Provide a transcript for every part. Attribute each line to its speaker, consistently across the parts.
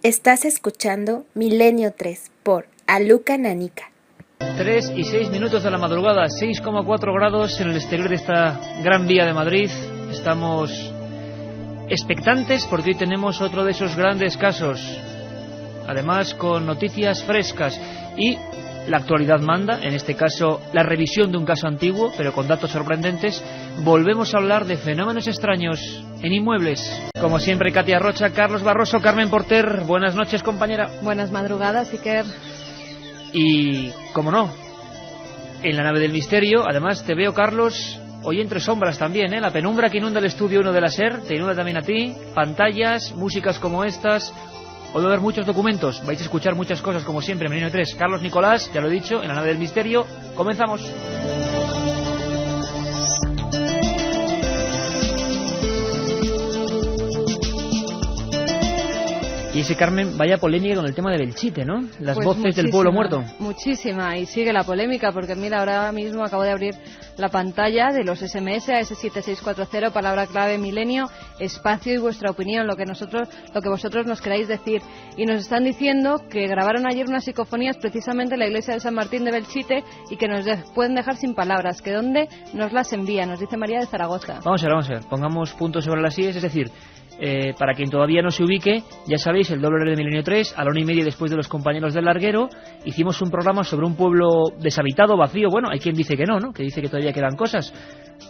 Speaker 1: Estás escuchando Milenio 3 por Aluca Nanica.
Speaker 2: 3 y 6 minutos de la madrugada, 6,4 grados en el exterior de esta Gran Vía de Madrid. Estamos expectantes porque hoy tenemos otro de esos grandes casos, además con noticias frescas y la actualidad manda, en este caso la revisión de un caso antiguo, pero con datos sorprendentes. Volvemos a hablar de fenómenos extraños en inmuebles. Como siempre, Katia Rocha, Carlos Barroso, Carmen Porter. Buenas noches, compañera.
Speaker 3: Buenas madrugadas, Iker.
Speaker 2: Y, como no, en la nave del misterio, además te veo, Carlos, hoy entre sombras también, ¿eh? La penumbra que inunda el estudio 1 de la SER, te inunda también a ti, pantallas, músicas como estas. Hoy va a haber muchos documentos, vais a escuchar muchas cosas como siempre en Milenio 3. Carlos Nicolás, ya lo he dicho, en la nave del misterio. Comenzamos. Y ese, Carmen, vaya polémica con el tema de Belchite, ¿no? Las
Speaker 3: pues
Speaker 2: voces del pueblo muerto.
Speaker 3: Muchísima, y sigue la polémica, porque mira, ahora mismo acabo de abrir la pantalla de los SMS a ese 7640, palabra clave Milenio, espacio y vuestra opinión, lo que vosotros nos queráis decir. Y nos están diciendo que grabaron ayer unas psicofonías precisamente en la iglesia de San Martín de Belchite y que nos pueden dejar sin palabras, que dónde nos las envía, nos dice María de Zaragoza.
Speaker 2: Vamos a ver, pongamos puntos sobre las IES, es decir, para quien todavía no se ubique, ya sabéis, el doble de Milenio 3, a la 1:30 después de Los Compañeros del Larguero, hicimos un programa sobre un pueblo deshabitado, vacío. Bueno, hay quien dice que no, que dice que todavía quedan cosas,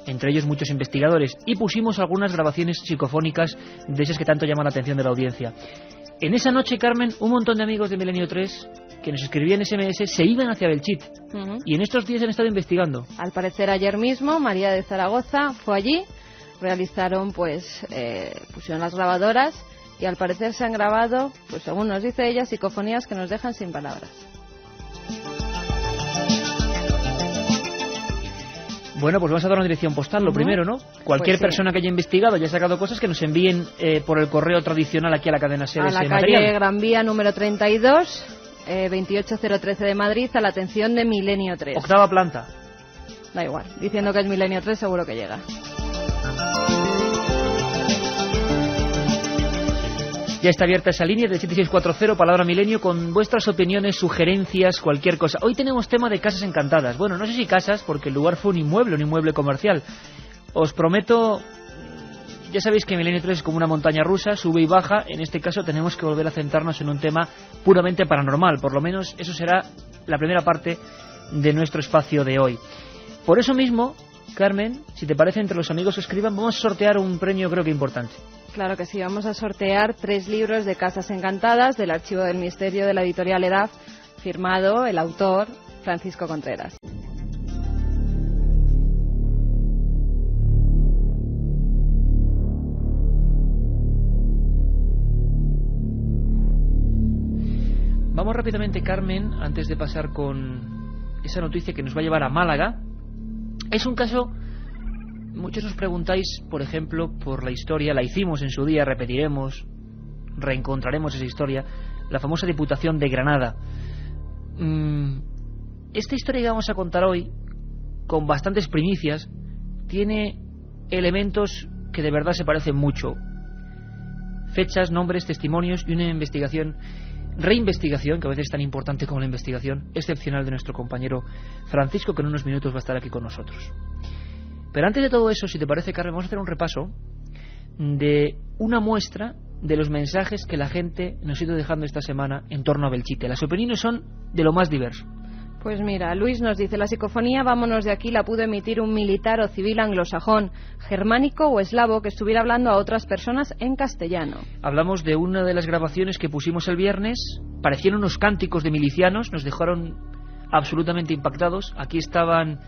Speaker 2: entre ellos muchos investigadores, y pusimos algunas grabaciones psicofónicas de esas que tanto llaman la atención de la audiencia. En esa noche, Carmen, un montón de amigos de Milenio 3 que nos escribían SMS se iban hacia Belchite, y en estos días han estado investigando.
Speaker 3: Al parecer ayer mismo María de Zaragoza fue allí, realizaron pusieron las grabadoras y al parecer se han grabado, pues según nos dice ella, psicofonías que nos dejan sin palabras.
Speaker 2: Bueno, pues vamos a dar una dirección postal, lo primero, ¿no? Cualquier persona que haya investigado, haya sacado cosas, que nos envíen por el correo tradicional aquí a la cadena SER.
Speaker 3: A la calle Gran Vía número 32, 28013 de Madrid, a la atención de Milenio 3.
Speaker 2: Octava planta.
Speaker 3: Da igual, diciendo que es Milenio 3 seguro que llega.
Speaker 2: Ya está abierta esa línea del 7640, palabra Milenio, con vuestras opiniones, sugerencias, cualquier cosa. Hoy tenemos tema de casas encantadas. Bueno, no sé si casas, porque el lugar fue un inmueble comercial. Os prometo, ya sabéis que Milenio 3 es como una montaña rusa, sube y baja. En este caso tenemos que volver a centrarnos en un tema puramente paranormal. Por lo menos eso será la primera parte de nuestro espacio de hoy. Por eso mismo, Carmen, si te parece, entre los amigos que escriban, vamos a sortear un premio creo que importante.
Speaker 3: Claro que sí, vamos a sortear 3 libros de Casas Encantadas del Archivo del Misterio de la editorial EDAF, firmado el autor Francisco Contreras.
Speaker 2: Vamos rápidamente, Carmen, antes de pasar con esa noticia que nos va a llevar a Málaga. Es un caso... Muchos nos preguntáis, por ejemplo, por la historia. La hicimos en su día, repetiremos, reencontraremos esa historia. La famosa Diputación de Granada. Esta historia que vamos a contar hoy, con bastantes primicias, tiene elementos que de verdad se parecen mucho. Fechas, nombres, testimonios y una reinvestigación, que a veces es tan importante como la investigación, excepcional de nuestro compañero Francisco, que en unos minutos va a estar aquí con nosotros. Pero antes de todo eso, si te parece, Carmen, vamos a hacer un repaso de una muestra de los mensajes que la gente nos ha ido dejando esta semana en torno a Belchite. Las opiniones son de lo más diverso.
Speaker 3: Pues mira, Luis nos dice: la psicofonía "Vámonos de aquí" la pudo emitir un militar o civil anglosajón, germánico o eslavo que estuviera hablando a otras personas en castellano.
Speaker 2: Hablamos de una de las grabaciones que pusimos el viernes. Parecían unos cánticos de milicianos, nos dejaron absolutamente impactados. Aquí estaban,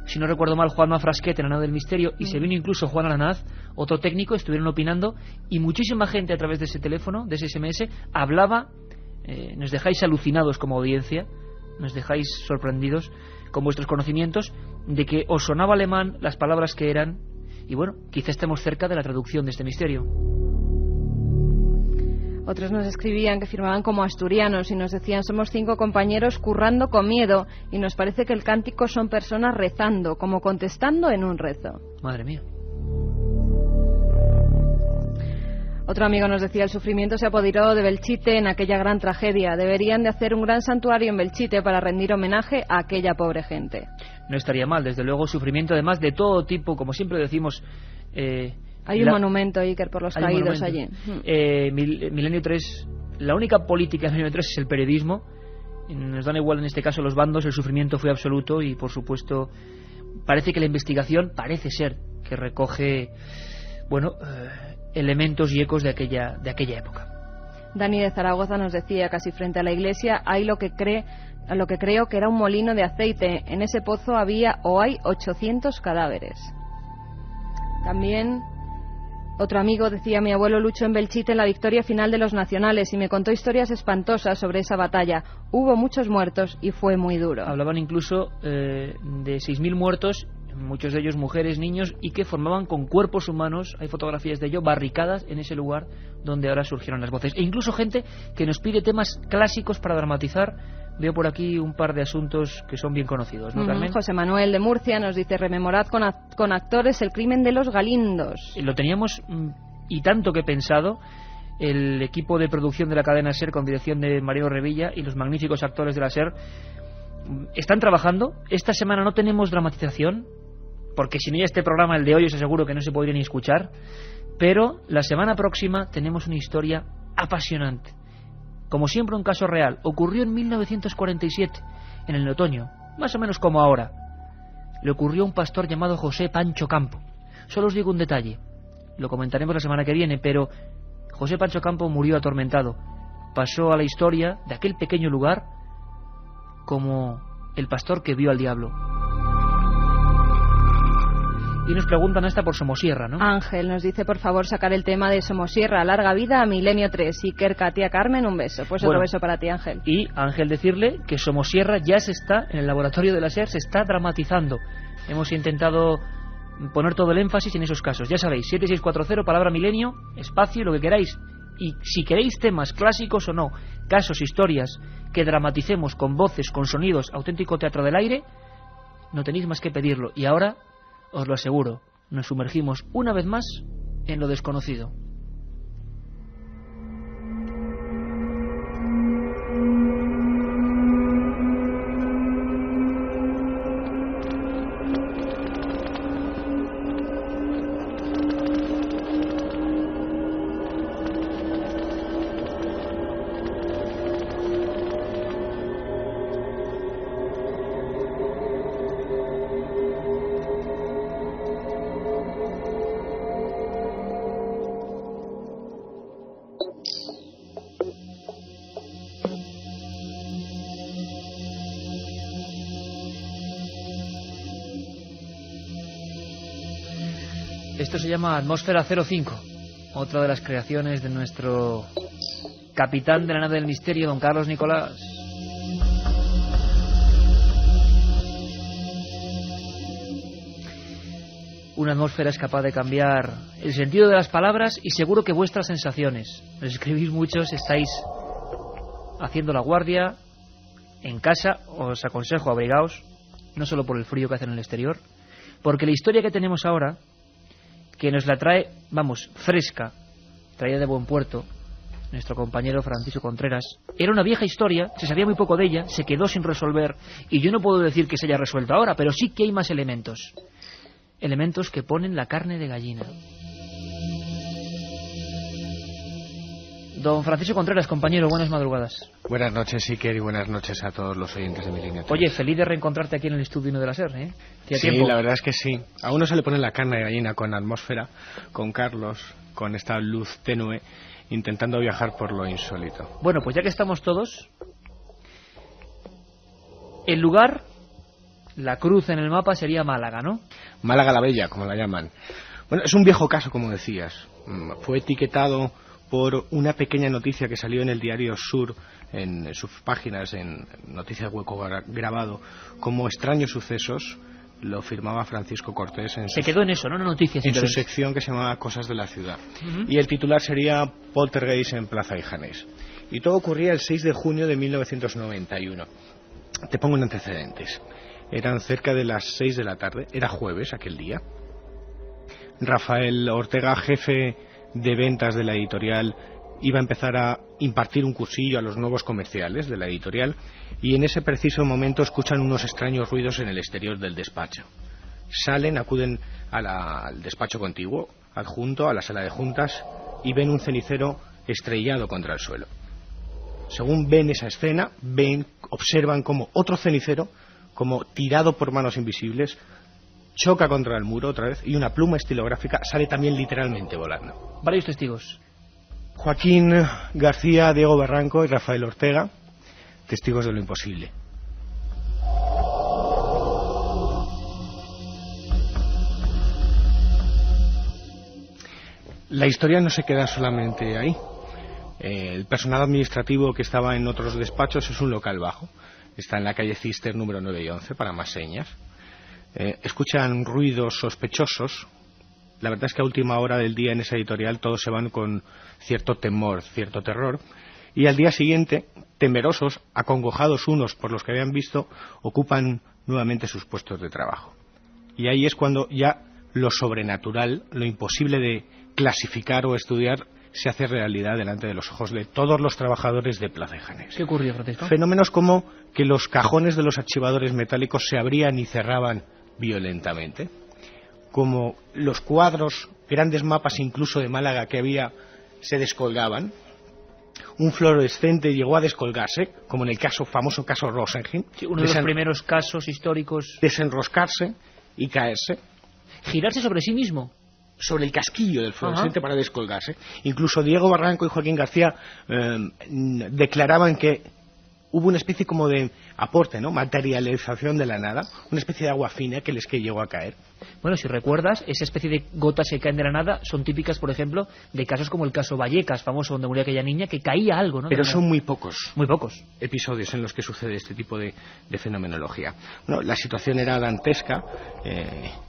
Speaker 2: si no recuerdo mal, Juanma Frasquet en la nave del misterio, y se vino incluso Juan Aranaz, otro técnico, estuvieron opinando, y muchísima gente a través de ese teléfono, de ese SMS, hablaba. Nos dejáis alucinados como audiencia, nos dejáis sorprendidos con vuestros conocimientos, de que os sonaba alemán las palabras que eran, y bueno, quizá estemos cerca de la traducción de este misterio.
Speaker 3: Otros nos escribían que firmaban como asturianos y nos decían: somos 5 compañeros currando con miedo y nos parece que el cántico son personas rezando, como contestando en un rezo.
Speaker 2: Madre mía.
Speaker 3: Otro amigo nos decía: el sufrimiento se apoderó de Belchite en aquella gran tragedia. Deberían de hacer un gran santuario en Belchite para rendir homenaje a aquella pobre gente.
Speaker 2: No estaría mal, desde luego, sufrimiento además de todo tipo, como siempre decimos.
Speaker 3: Hay un monumento, Iker, por los caídos allí.
Speaker 2: Milenio 3, la única política de Milenio 3 es el periodismo. Nos dan igual en este caso los bandos, el sufrimiento fue absoluto y, por supuesto, parece que la investigación parece ser que recoge, bueno, elementos y ecos de aquella época.
Speaker 3: Dani de Zaragoza nos decía: casi frente a la iglesia hay lo que creo que era un molino de aceite. En ese pozo había o hay 800 cadáveres. También otro amigo decía: mi abuelo luchó en Belchite en la victoria final de los nacionales y me contó historias espantosas sobre esa batalla. Hubo muchos muertos y fue muy duro.
Speaker 2: Hablaban incluso de 6.000 muertos, muchos de ellos mujeres, niños, y que formaban con cuerpos humanos, hay fotografías de ello, barricadas en ese lugar donde ahora surgieron las voces. E incluso gente que nos pide temas clásicos para dramatizar. Veo por aquí un par de asuntos que son bien conocidos, ¿no, Carmen?
Speaker 3: José Manuel de Murcia nos dice: rememorad con actores el crimen de los Galindos.
Speaker 2: Lo teníamos y tanto que pensado. El equipo de producción de la cadena SER, con dirección de Mario Revilla, y los magníficos actores de la SER están trabajando. Esta semana no tenemos dramatización, porque sin ella este programa, el de hoy, os aseguro que no se podría ni escuchar. Pero la semana próxima tenemos una historia apasionante. Como siempre, un caso real. Ocurrió en 1947, en el otoño, más o menos como ahora. Le ocurrió a un pastor llamado José Pancho Campo. Solo os digo un detalle, lo comentaremos la semana que viene, pero José Pancho Campo murió atormentado. Pasó a la historia de aquel pequeño lugar como el pastor que vio al diablo. Y nos preguntan hasta por Somosierra, ¿no?
Speaker 3: Ángel nos dice: por favor, sacar el tema de Somosierra. Larga vida a Milenio 3. Iker, Katia, Carmen, un beso. Pues otro beso para ti, Ángel.
Speaker 2: Y Ángel, decirle que Somosierra ya se está, en el laboratorio de la SER, se está dramatizando. Hemos intentado poner todo el énfasis en esos casos. Ya sabéis, 7640, palabra milenio, espacio, lo que queráis. Y si queréis temas clásicos o no, casos, historias, que dramaticemos con voces, con sonidos, auténtico teatro del aire, no tenéis más que pedirlo. Y ahora, os lo aseguro, nos sumergimos una vez más en lo desconocido. Esto se llama Atmósfera 05, otra de las creaciones de nuestro capitán de la nave del misterio, don Carlos Nicolás. Una atmósfera es capaz de cambiar el sentido de las palabras y seguro que vuestras sensaciones. Nos escribís muchos, estáis haciendo la guardia en casa. Os aconsejo, abrigaos, no solo por el frío que hace en el exterior, porque la historia que tenemos ahora, que nos la trae, vamos, fresca, traída de buen puerto, nuestro compañero Francisco Contreras, era una vieja historia, se sabía muy poco de ella, se quedó sin resolver, y yo no puedo decir que se haya resuelto ahora, pero sí que hay más elementos. Elementos que ponen la carne de gallina. Don Francisco Contreras, compañero, buenas madrugadas.
Speaker 4: Buenas noches, Iker, y buenas noches a todos los oyentes de Milenio 3.
Speaker 2: Oye, feliz de reencontrarte aquí en el estudio 1 de la SER, ¿eh?
Speaker 4: Sí, tiempo. La verdad es que sí. A uno se le pone la carne de gallina con Atmósfera, con Carlos, con esta luz tenue, intentando viajar por lo insólito.
Speaker 2: Bueno, pues ya que estamos todos, el lugar, la cruz en el mapa sería Málaga, ¿no?
Speaker 4: Málaga la Bella, como la llaman. Bueno, es un viejo caso, como decías. Fue etiquetado por una pequeña noticia que salió en el diario Sur, en sus páginas, en Noticias Hueco Grabado, como extraños sucesos. Lo firmaba Francisco Cortés en
Speaker 2: se quedó en eso, ¿no? Una noticia,
Speaker 4: en su sección que se llamaba Cosas de la Ciudad. Y el titular sería Poltergeist en Plaza Ijanés. Y todo ocurría el 6 de junio de 1991. Te pongo en antecedentes. Eran cerca de las 6 de la tarde, era jueves aquel día. Rafael Ortega, jefe de ventas de la editorial iba a empezar a impartir un cursillo a los nuevos comerciales de la editorial, y en ese preciso momento escuchan unos extraños ruidos en el exterior del despacho. Salen, acuden al despacho contiguo, adjunto a la sala de juntas, y ven un cenicero estrellado contra el suelo. Según ven esa escena, observan como otro cenicero, como tirado por manos invisibles, choca contra el muro otra vez, y una pluma estilográfica sale también literalmente volando.
Speaker 2: Varios testigos.
Speaker 4: Joaquín García, Diego Barranco y Rafael Ortega, testigos de lo imposible. La historia no se queda solamente ahí. El personal administrativo que estaba en otros despachos es un local bajo. Está en la calle Cister número 9 y 11, para más señas. Escuchan ruidos sospechosos. La verdad es que a última hora del día en esa editorial todos se van con cierto temor, cierto terror. Y al día siguiente, temerosos, acongojados unos por los que habían visto, ocupan nuevamente sus puestos de trabajo. Y ahí es cuando ya lo sobrenatural, lo imposible de clasificar o estudiar, se hace realidad delante de los ojos de todos los trabajadores de Plaza de Janés.
Speaker 2: ¿Qué ocurrió, Francisco?
Speaker 4: Fenómenos como que los cajones de los archivadores metálicos se abrían y cerraban violentamente, como los cuadros, grandes mapas incluso de Málaga que había, se descolgaban. Un fluorescente llegó a descolgarse, como en el famoso caso Rosengren.
Speaker 2: Sí, uno de los primeros casos históricos.
Speaker 4: Desenroscarse y caerse.
Speaker 2: Girarse sobre sí mismo.
Speaker 4: Sobre el casquillo del fluorescente para descolgarse. Incluso Diego Barranco y Joaquín García declaraban que hubo una especie como de aporte, ¿no? Materialización de la nada, una especie de agua fina que llegó a caer.
Speaker 2: Bueno, si recuerdas, esa especie de gotas que caen de la nada son típicas, por ejemplo, de casos como el caso Vallecas, famoso, donde murió aquella niña, que caía algo, ¿no?
Speaker 4: Pero son muy pocos.
Speaker 2: Muy pocos.
Speaker 4: Episodios en los que sucede este tipo de fenomenología. Bueno, la situación era dantesca,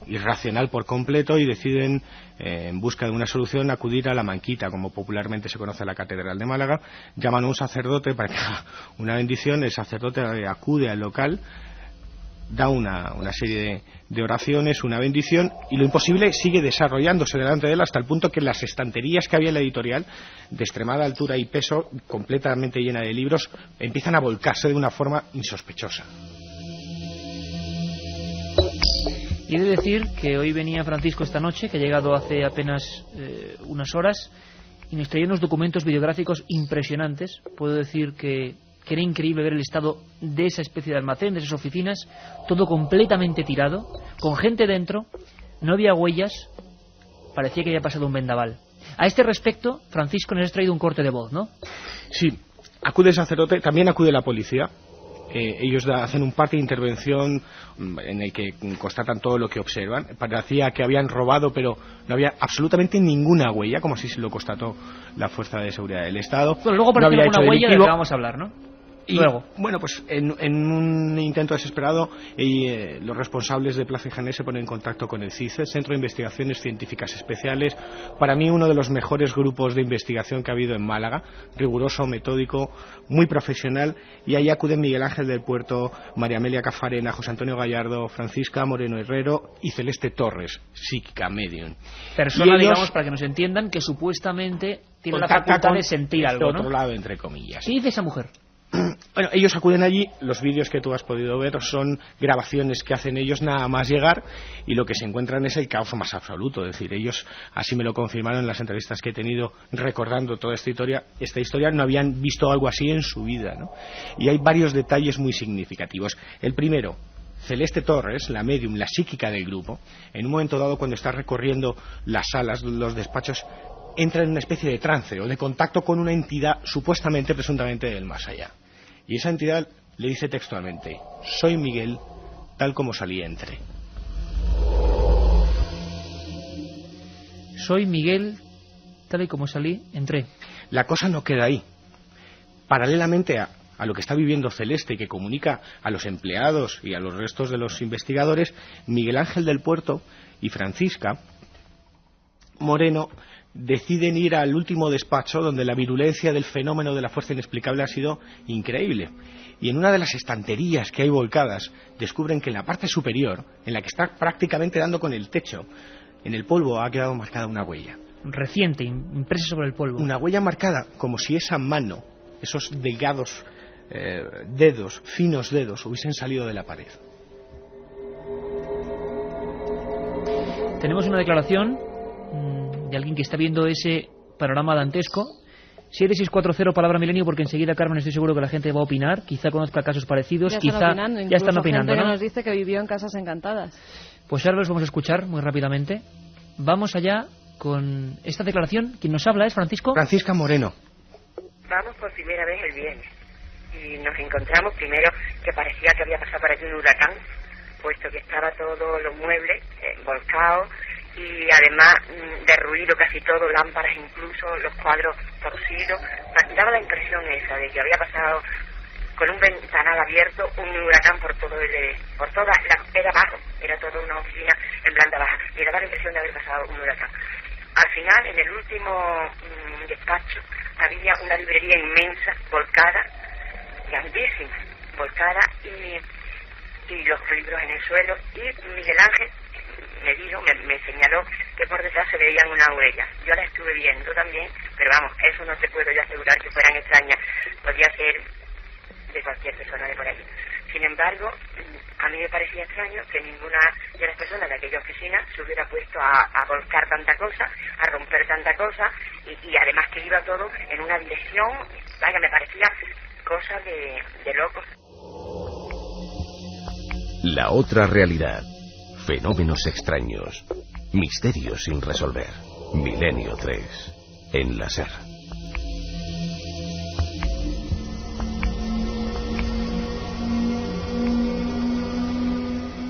Speaker 4: irracional por completo, y deciden, en busca de una solución, acudir a la Manquita, como popularmente se conoce a la Catedral de Málaga. Llaman a un sacerdote para que haga una bendición. El sacerdote acude al local, da una serie de oraciones, una bendición, y lo imposible sigue desarrollándose delante de él, hasta el punto que las estanterías que había en la editorial, de extremada altura y peso, completamente llena de libros, empiezan a volcarse de una forma insospechosa.
Speaker 2: Y he de decir que hoy venía Francisco esta noche, que ha llegado hace apenas unas horas, y nos traía unos documentos videográficos impresionantes. Puedo decir que era increíble ver el estado de esa especie de almacén, de esas oficinas, todo completamente tirado, con gente dentro, no había huellas, parecía que había pasado un vendaval. A este respecto, Francisco, nos has traído un corte de voz, ¿no?
Speaker 4: Sí, acude el sacerdote, también acude la policía. Ellos hacen un parte de intervención en el que constatan todo lo que observan. Parecía que habían robado, pero no había absolutamente ninguna huella, como así se lo constató la Fuerza de Seguridad del Estado.
Speaker 2: Bueno, luego pareció alguna huella de la que vamos a hablar, ¿no?
Speaker 4: Y luego, bueno, pues en un intento desesperado, los responsables de Plaza de Janés se ponen en contacto con el CICE, Centro de Investigaciones Científicas Especiales. Para mí, uno de los mejores grupos de investigación que ha habido en Málaga, riguroso, metódico, muy profesional. Y ahí acuden Miguel Ángel del Puerto, María Amelia Cafarena, José Antonio Gallardo, Francisca Moreno Herrero y Celeste Torres, psíquica medium.
Speaker 2: Persona, digamos, para que nos entiendan, que supuestamente tiene la facultad de sentir algo, ¿no?
Speaker 4: Otro lado, entre comillas.
Speaker 2: ¿Qué dice esa mujer?
Speaker 4: Bueno, ellos acuden allí, los vídeos que tú has podido ver son grabaciones que hacen ellos nada más llegar, y lo que se encuentran es el caos más absoluto. Es decir, ellos, así me lo confirmaron en las entrevistas que he tenido recordando toda esta historia, no habían visto algo así en su vida, ¿no? Y hay varios detalles muy significativos. El primero, Celeste Torres, la medium, la psíquica del grupo, en un momento dado, cuando está recorriendo las salas, los despachos, entra en una especie de trance o de contacto con una entidad supuestamente, presuntamente del más allá. Y esa entidad le dice textualmente: soy Miguel, tal como salí entré.
Speaker 2: Soy Miguel, tal y como salí, entré.
Speaker 4: La cosa no queda ahí. Paralelamente a lo que está viviendo Celeste, que comunica a los empleados y a los restos de los investigadores, Miguel Ángel del Puerto y Francisca Moreno deciden ir al último despacho, donde la virulencia del fenómeno de la fuerza inexplicable ha sido increíble. Y en una de las estanterías que hay volcadas, descubren que en la parte superior, en la que está prácticamente dando con el techo, en el polvo ha quedado marcada una huella.
Speaker 2: reciente, impresa sobre el polvo.
Speaker 4: Una huella marcada, como si esa mano, esos delgados dedos, finos dedos, hubiesen salido de la pared.
Speaker 2: Tenemos una declaración de alguien que está viendo ese panorama dantesco. 7640 palabra milenio, porque enseguida, Carmen, estoy seguro que la gente va a opinar, quizá conozca casos parecidos,
Speaker 3: ya
Speaker 2: quizá ya están opinando,
Speaker 3: gente
Speaker 2: ¿no?
Speaker 3: que nos dice que vivió en casas encantadas.
Speaker 2: Pues ahora los vamos a escuchar muy rápidamente. Vamos allá con esta declaración. Quien nos habla es Francisco.
Speaker 4: Francisca Moreno.
Speaker 5: Vamos por primera vez el viernes y nos encontramos primero que parecía que había pasado por aquí un huracán, puesto que estaba todos los muebles volcados y además derruido casi todo, lámparas incluso, los cuadros torcidos. Daba la impresión esa de que había pasado con un ventanal abierto un huracán por toda era abajo, era toda una oficina en planta baja y daba la impresión de haber pasado un huracán. Al final, en el último despacho, había una librería inmensa, volcada, grandísima, volcada, y los libros en el suelo, y Miguel Ángel me señaló que por detrás se veían una huella. Yo la estuve viendo también, pero vamos, eso no te puedo yo asegurar que fueran extrañas, podría ser de cualquier persona de por allí. Sin embargo, a mí me parecía extraño que ninguna de las personas de aquella oficina se hubiera puesto a volcar tanta cosa, a romper tanta cosa, y además que iba todo en una dirección, vaya, me parecía cosa de locos.
Speaker 6: La otra realidad. Fenómenos extraños. Misterios sin resolver. Milenio 3. En la SER.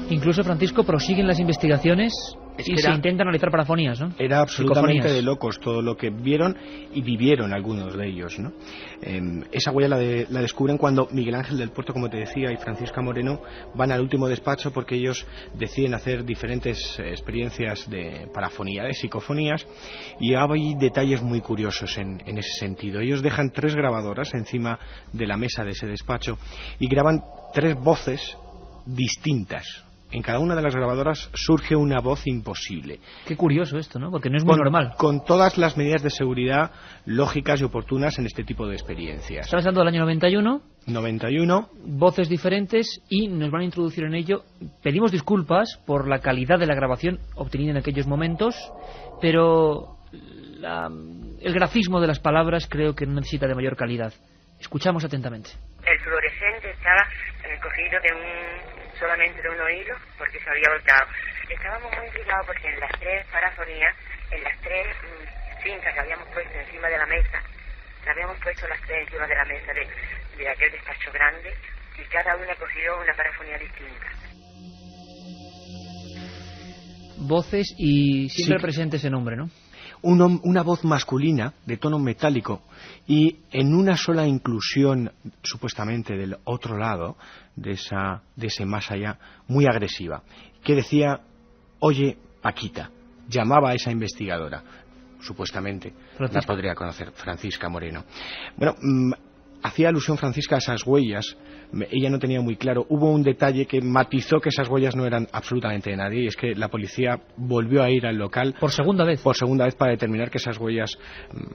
Speaker 2: Incluso, Francisco, prosiguen las investigaciones y se intenta analizar parafonías, ¿no?
Speaker 4: Era absolutamente
Speaker 2: Psicofonías.
Speaker 4: de locos todo lo que vieron y vivieron algunos de ellos, ¿no? Esa huella la descubren cuando Miguel Ángel del Puerto, como te decía, y Francisca Moreno van al último despacho porque ellos deciden hacer diferentes experiencias de parafonía, de psicofonías, y hay detalles muy curiosos en ese sentido. Ellos dejan 3 grabadoras encima de la mesa de ese despacho y graban 3 voces distintas. En cada una de las grabadoras surge una voz imposible.
Speaker 2: Qué curioso esto, ¿no? Porque no es muy normal.
Speaker 4: Con todas las medidas de seguridad lógicas y oportunas en este tipo de experiencias.
Speaker 2: Estamos hablando del año 91.
Speaker 4: 91.
Speaker 2: Voces diferentes y nos van a introducir en ello. Pedimos disculpas por la calidad de la grabación obtenida en aquellos momentos, pero el grafismo de las palabras creo que no necesita de mayor calidad. Escuchamos atentamente.
Speaker 5: El fluorescente estaba cogido solamente de unos hilos porque se había volcado. Estábamos muy intrigados porque en las 3 parafonías, en las 3 cintas que habíamos puesto encima de la mesa, habíamos puesto las 3 encima de la mesa de aquel despacho grande, y cada una cogió una parafonía distinta.
Speaker 2: Voces y siempre presente ese nombre, ¿no?
Speaker 4: Una voz masculina de tono metálico y en una sola inclusión supuestamente del otro lado de ese más allá, muy agresiva, que decía: oye, Paquita, llamaba a esa investigadora, supuestamente la podría conocer, Francisca Moreno. Bueno, hacía alusión Francisca a esas huellas. Ella no tenía muy claro. Hubo un detalle que matizó que esas huellas no eran absolutamente de nadie, y es que la policía volvió a ir al local
Speaker 2: por segunda vez
Speaker 4: para determinar que esas huellas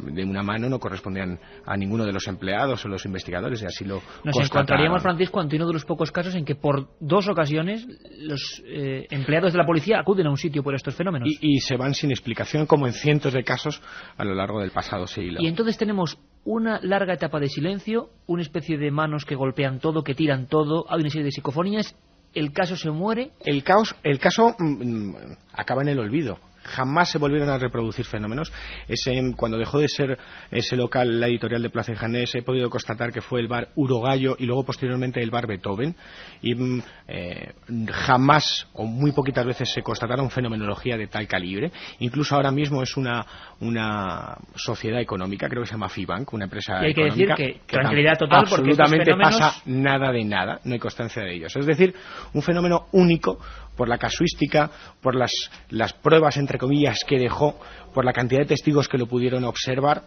Speaker 4: de una mano no correspondían a ninguno de los empleados o los investigadores, y así lo
Speaker 2: nos
Speaker 4: constataron.
Speaker 2: Encontraríamos, Francisco, ante uno de los pocos casos en que por 2 ocasiones los empleados de la policía acuden a un sitio por estos fenómenos
Speaker 4: y se van sin explicación, como en cientos de casos a lo largo del pasado siglo.
Speaker 2: Y entonces tenemos una larga etapa de silencio, una especie de manos que golpean todo, que tiran todo, hay una serie de psicofonías, el caso se muere.
Speaker 4: El caso acaba en el olvido. Jamás se volvieron a reproducir fenómenos. Cuando dejó de ser ese local la editorial de Plaza y Janés, he podido constatar que fue el bar Urogallo y luego posteriormente el bar Beethoven, y jamás o muy poquitas veces se constataron fenomenología de tal calibre. Incluso ahora mismo es una sociedad económica, creo que se llama Fibank, una empresa
Speaker 2: y hay que
Speaker 4: económica,
Speaker 2: decir que tranquilidad total, porque
Speaker 4: absolutamente
Speaker 2: fenómenos...
Speaker 4: pasa nada de nada, no hay constancia de ellos. Es decir, un fenómeno único por la casuística, por las pruebas entre comillas que dejó, por la cantidad de testigos que lo pudieron observar,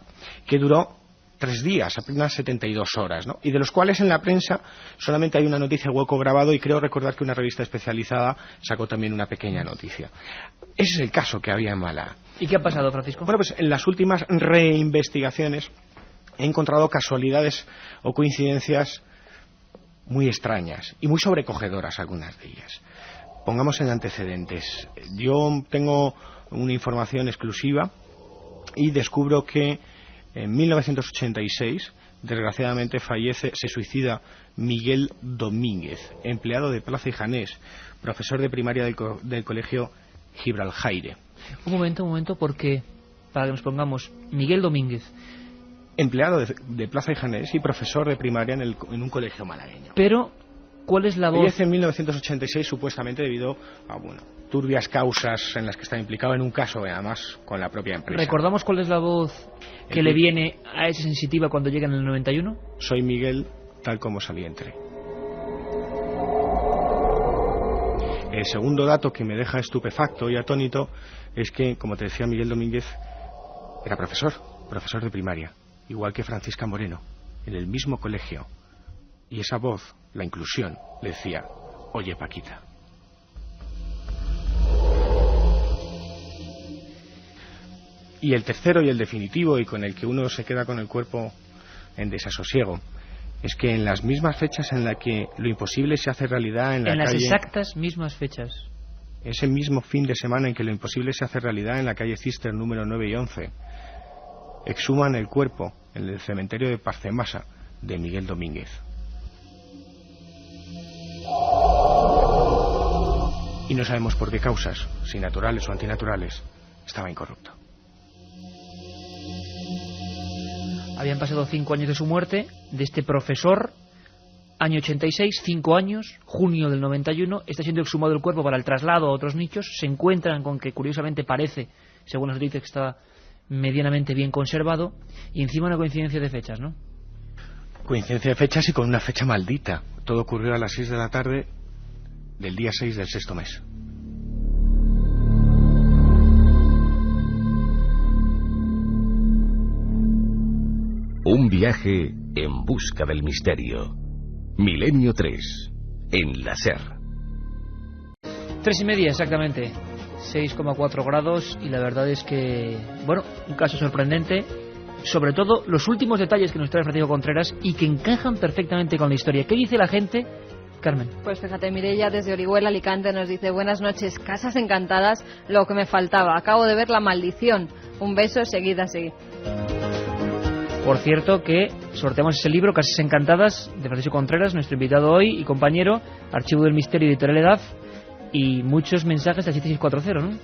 Speaker 4: que duró 3 días, apenas 72 horas, ¿no? Y de los cuales en la prensa solamente hay una noticia hueco grabado, y creo recordar que una revista especializada sacó también una pequeña noticia. Ese es el caso que había en Málaga.
Speaker 2: ¿Y qué ha pasado, Francisco?
Speaker 4: Bueno, pues en las últimas reinvestigaciones he encontrado casualidades o coincidencias muy extrañas y muy sobrecogedoras, algunas de ellas. Pongamos en antecedentes. Yo tengo una información exclusiva y descubro que en 1986, desgraciadamente, se suicida Miguel Domínguez, empleado de Plaza y Janés, profesor de primaria del colegio Gibraljaire.
Speaker 2: Un momento, porque, para que nos pongamos, Miguel Domínguez.
Speaker 4: Empleado de Plaza y Janés y profesor de primaria en un colegio malagueño.
Speaker 2: Pero, ¿cuál es la voz?
Speaker 4: Fallece en 1986 supuestamente debido a, turbias causas en las que está implicado en un caso, además, con la propia empresa.
Speaker 2: ¿Recordamos cuál es la voz que le viene a esa sensitiva cuando llega en el 91?
Speaker 4: Soy Miguel, tal como salí entré. El segundo dato que me deja estupefacto y atónito es que, como te decía, Miguel Domínguez era profesor de primaria, igual que Francisca Moreno, en el mismo colegio. Y esa voz, la inclusión, le decía: oye, Paquita. Y el tercero y el definitivo, y con el que uno se queda con el cuerpo en desasosiego, es que en las mismas fechas en las que lo imposible se hace realidad en la calle...
Speaker 2: En las exactas mismas fechas.
Speaker 4: Ese mismo fin de semana en que lo imposible se hace realidad en la calle Cister número 9 y 11, exhuman el cuerpo en el cementerio de Parcemasa de Miguel Domínguez. Y no sabemos por qué causas, si naturales o antinaturales, estaba incorrupto.
Speaker 2: Habían pasado 5 años de su muerte, de este profesor, año 86, 5 años, junio del 91, está siendo exhumado el cuerpo para el traslado a otros nichos, se encuentran con que curiosamente parece, según las noticias, que está medianamente bien conservado, y encima una coincidencia de fechas, ¿no?
Speaker 4: Coincidencia de fechas y con una fecha maldita. Todo ocurrió a las 6 de la tarde del día 6 del 6º mes.
Speaker 6: Un viaje en busca del misterio. Milenio 3, en la SER.
Speaker 2: 3:30 exactamente, 6,4 grados, y la verdad es que, un caso sorprendente, sobre todo los últimos detalles que nos trae Francisco Contreras y que encajan perfectamente con la historia. ¿Qué dice la gente, Carmen?
Speaker 3: Pues fíjate, Mireia desde Orihuela, Alicante, nos dice: buenas noches, casas encantadas, lo que me faltaba, acabo de ver La Maldición, un beso, seguid así.
Speaker 2: Por cierto que sorteamos ese libro, Casas Encantadas, de Francisco Contreras, nuestro invitado hoy y compañero, Archivo del Misterio, Editorial EDAF, y muchos mensajes al 7640, ¿no?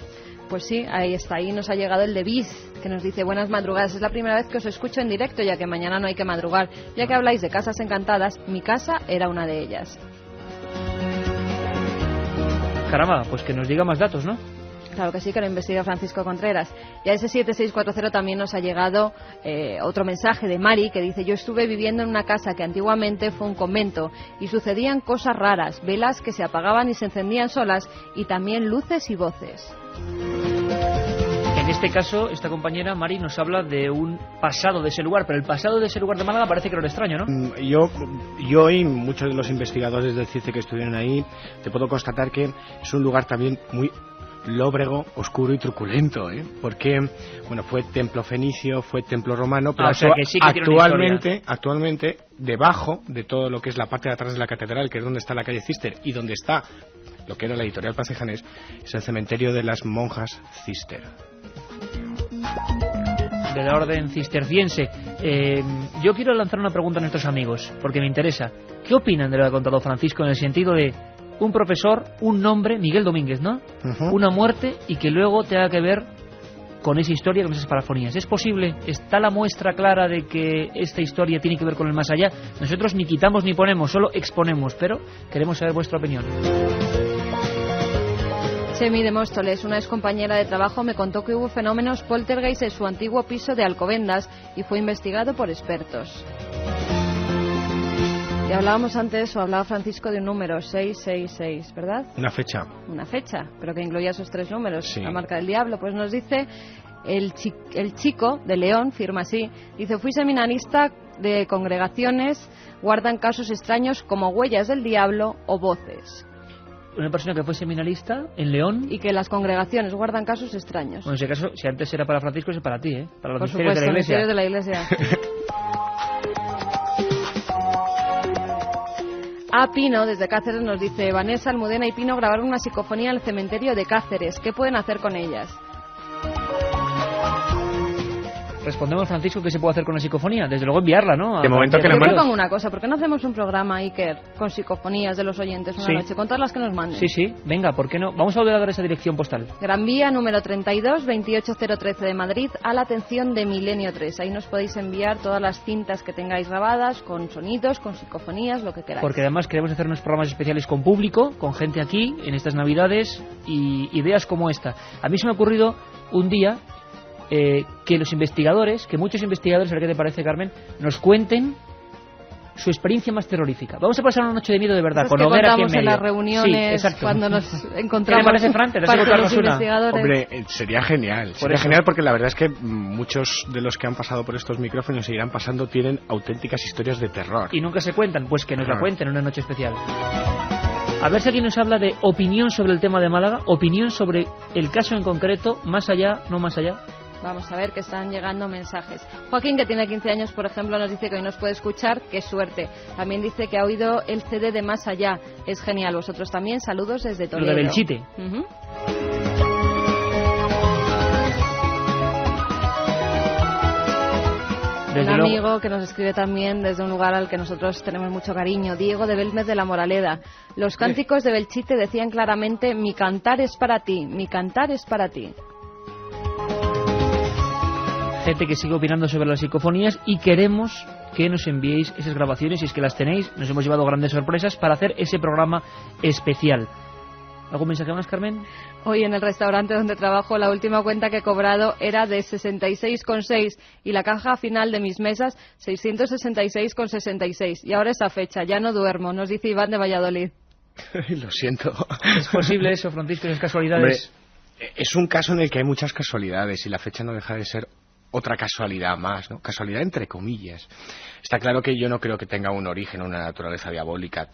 Speaker 3: Pues sí, ahí está, ahí nos ha llegado el de Biz, que nos dice: buenas madrugadas, es la primera vez que os escucho en directo, ya que mañana no hay que madrugar. Ya que habláis de casas encantadas, mi casa era una de ellas.
Speaker 2: Caramba, pues que nos diga más datos, ¿no?
Speaker 3: Claro que sí, que lo investiga Francisco Contreras. Y a ese 7640 también nos ha llegado otro mensaje de Mari, que dice: yo estuve viviendo en una casa que antiguamente fue un convento y sucedían cosas raras, velas que se apagaban y se encendían solas, y también luces y voces.
Speaker 2: En este caso, esta compañera, Mari, nos habla de un pasado de ese lugar, pero el pasado de ese lugar de Málaga parece que no era extraño, ¿no?
Speaker 4: Yo y muchos de los investigadores del CICE que estuvieron ahí, te puedo constatar que es un lugar también muy lóbrego, oscuro y truculento, porque fue templo fenicio, fue templo romano, pero actualmente debajo de todo lo que es la parte de atrás de la catedral, que es donde está la calle Cister y donde está lo que era la editorial Plaza y Janés, es el cementerio de las monjas Cister,
Speaker 2: de la orden cisterciense. Yo quiero lanzar una pregunta a nuestros amigos, porque me interesa. ¿Qué opinan de lo que ha contado Francisco, en el sentido de un profesor, un nombre, Miguel Domínguez, ¿no? Una muerte, y que luego tenga que ver con esa historia, con esas parafonías? ¿Es posible? ¿Está la muestra clara de que esta historia tiene que ver con el más allá? Nosotros ni quitamos ni ponemos, solo exponemos, pero queremos saber vuestra opinión.
Speaker 3: Chemi de Móstoles, una excompañera de trabajo, me contó que hubo fenómenos poltergeist en su antiguo piso de Alcobendas y fue investigado por expertos. Y hablábamos antes, o hablaba Francisco, de un número, 666, ¿verdad?
Speaker 4: Una fecha.
Speaker 3: Una fecha, pero que incluía esos 3 números,
Speaker 4: sí.
Speaker 3: La marca del diablo. Pues nos dice El chico de León firma así, dice: fui seminarista de congregaciones, guardan casos extraños como huellas del diablo o voces.
Speaker 2: Una persona que fue seminarista en León.
Speaker 3: Y que las congregaciones guardan casos extraños.
Speaker 2: Bueno, en ese caso, si antes era para Francisco, es para ti, ¿eh? Para los
Speaker 3: Por
Speaker 2: misterios
Speaker 3: supuesto,
Speaker 2: de la Iglesia.
Speaker 3: misterios de la Iglesia. A Pino, desde Cáceres, nos dice: Vanessa, Almudena y Pino grabaron una psicofonía en el cementerio de Cáceres. ¿Qué pueden hacer con ellas?
Speaker 2: Respondemos, Francisco, ¿qué se puede hacer con la psicofonía? Desde luego enviarla, ¿no?
Speaker 4: De momento que
Speaker 3: Yo
Speaker 4: la manden.
Speaker 3: propongo una cosa: ¿por qué no hacemos un programa, Iker, con psicofonías de los oyentes una noche, con todas las que nos manden?
Speaker 2: Sí, venga, ¿por qué no? Vamos a volver a dar esa dirección postal.
Speaker 3: Gran Vía, número 32, 28013 de Madrid, a la atención de Milenio 3. Ahí nos podéis enviar todas las cintas que tengáis grabadas, con sonidos, con psicofonías, lo que queráis.
Speaker 2: Porque además queremos hacer unos programas especiales con público, con gente aquí, en estas Navidades, y ideas como esta. A mí se me ha ocurrido un día que los investigadores, que muchos investigadores, a ver qué te parece, Carmen, nos cuenten su experiencia más terrorífica. Vamos a pasar una noche de miedo de verdad,
Speaker 3: Esas
Speaker 2: con
Speaker 3: que
Speaker 2: hoguera aquí en
Speaker 3: contamos
Speaker 2: medio.
Speaker 3: en las reuniones,
Speaker 2: Sí, exacto.
Speaker 3: cuando nos
Speaker 2: ¿Qué
Speaker 3: encontramos
Speaker 2: te parece, Fran? ¿Te das
Speaker 3: parte
Speaker 2: que
Speaker 3: de los
Speaker 2: contarnos una?
Speaker 3: investigadores.
Speaker 4: Hombre, sería genial. Sería
Speaker 2: eso.
Speaker 4: genial porque la verdad es que muchos de los que han pasado por estos micrófonos y seguirán pasando tienen auténticas historias de terror.
Speaker 2: Y nunca se cuentan, pues que nos la
Speaker 4: Claro.
Speaker 2: cuenten en una noche especial. A ver si alguien nos habla de opinión sobre el tema de Málaga, opinión sobre el caso en concreto, más allá, no más allá.
Speaker 3: Vamos a ver que están llegando mensajes. Joaquín, que tiene 15 años, por ejemplo, nos dice que hoy nos puede escuchar. ¡Qué suerte! También dice que ha oído el CD de Más Allá. Es genial. Vosotros también. Saludos desde Toledo.
Speaker 2: Lo de Belchite.
Speaker 3: Ujú.
Speaker 2: Desde
Speaker 3: Un
Speaker 2: luego.
Speaker 3: amigo que nos escribe también desde un lugar al que nosotros tenemos mucho cariño, Diego de Belmez de la Moraleda. Los cánticos de Belchite decían claramente: mi cantar es para ti, mi cantar es para ti.
Speaker 2: Gente que sigue opinando sobre las psicofonías y queremos que nos enviéis esas grabaciones, si es que las tenéis. Nos hemos llevado grandes sorpresas para hacer ese programa especial. ¿Algún mensaje más, Carmen?
Speaker 3: Hoy en el restaurante donde trabajo, la última cuenta que he cobrado era de 66,6 y la caja final de mis mesas 666,66. Y ahora esa fecha, ya no duermo, nos dice Iván de Valladolid.
Speaker 4: Lo siento.
Speaker 2: ¿Es posible eso, Francisco, esas casualidades?
Speaker 4: Hombre, es un caso en el que hay muchas casualidades y la fecha no deja de ser otra casualidad más, ¿no? Casualidad entre comillas. Está claro que yo no creo que tenga un origen o una naturaleza diabólica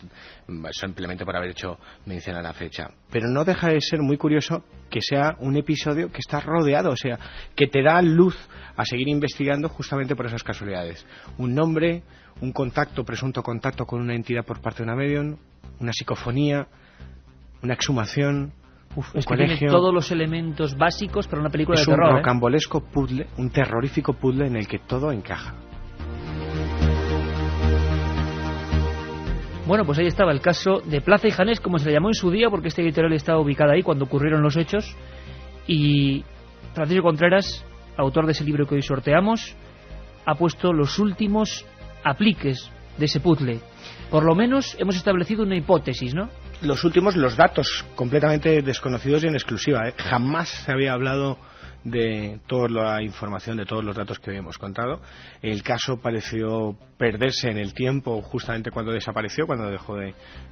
Speaker 4: simplemente por haber hecho mención a la fecha. Pero no deja de ser muy curioso que sea un episodio que está rodeado, o sea, que te da luz a seguir investigando justamente por esas casualidades. Un nombre, un contacto, presunto contacto con una entidad por parte de una medium, una psicofonía, una exhumación.
Speaker 2: Es que tiene todos los elementos básicos para una película
Speaker 4: es
Speaker 2: de terror.
Speaker 4: Un rocambolesco puzzle, un terrorífico puzzle en el que todo encaja.
Speaker 2: Bueno, pues ahí estaba el caso de Plaza y Janés, como se le llamó en su día, porque esta editorial estaba ubicada ahí cuando ocurrieron los hechos. Y Francisco Contreras, autor de ese libro que hoy sorteamos, ha puesto los últimos apliques de ese puzzle. Por lo menos hemos establecido una hipótesis, ¿no?
Speaker 4: Los últimos, los datos completamente desconocidos y en exclusiva, ¿eh? Jamás se había hablado de toda la información, de todos los datos que hoy hemos contado. El caso pareció perderse en el tiempo justamente cuando desapareció, cuando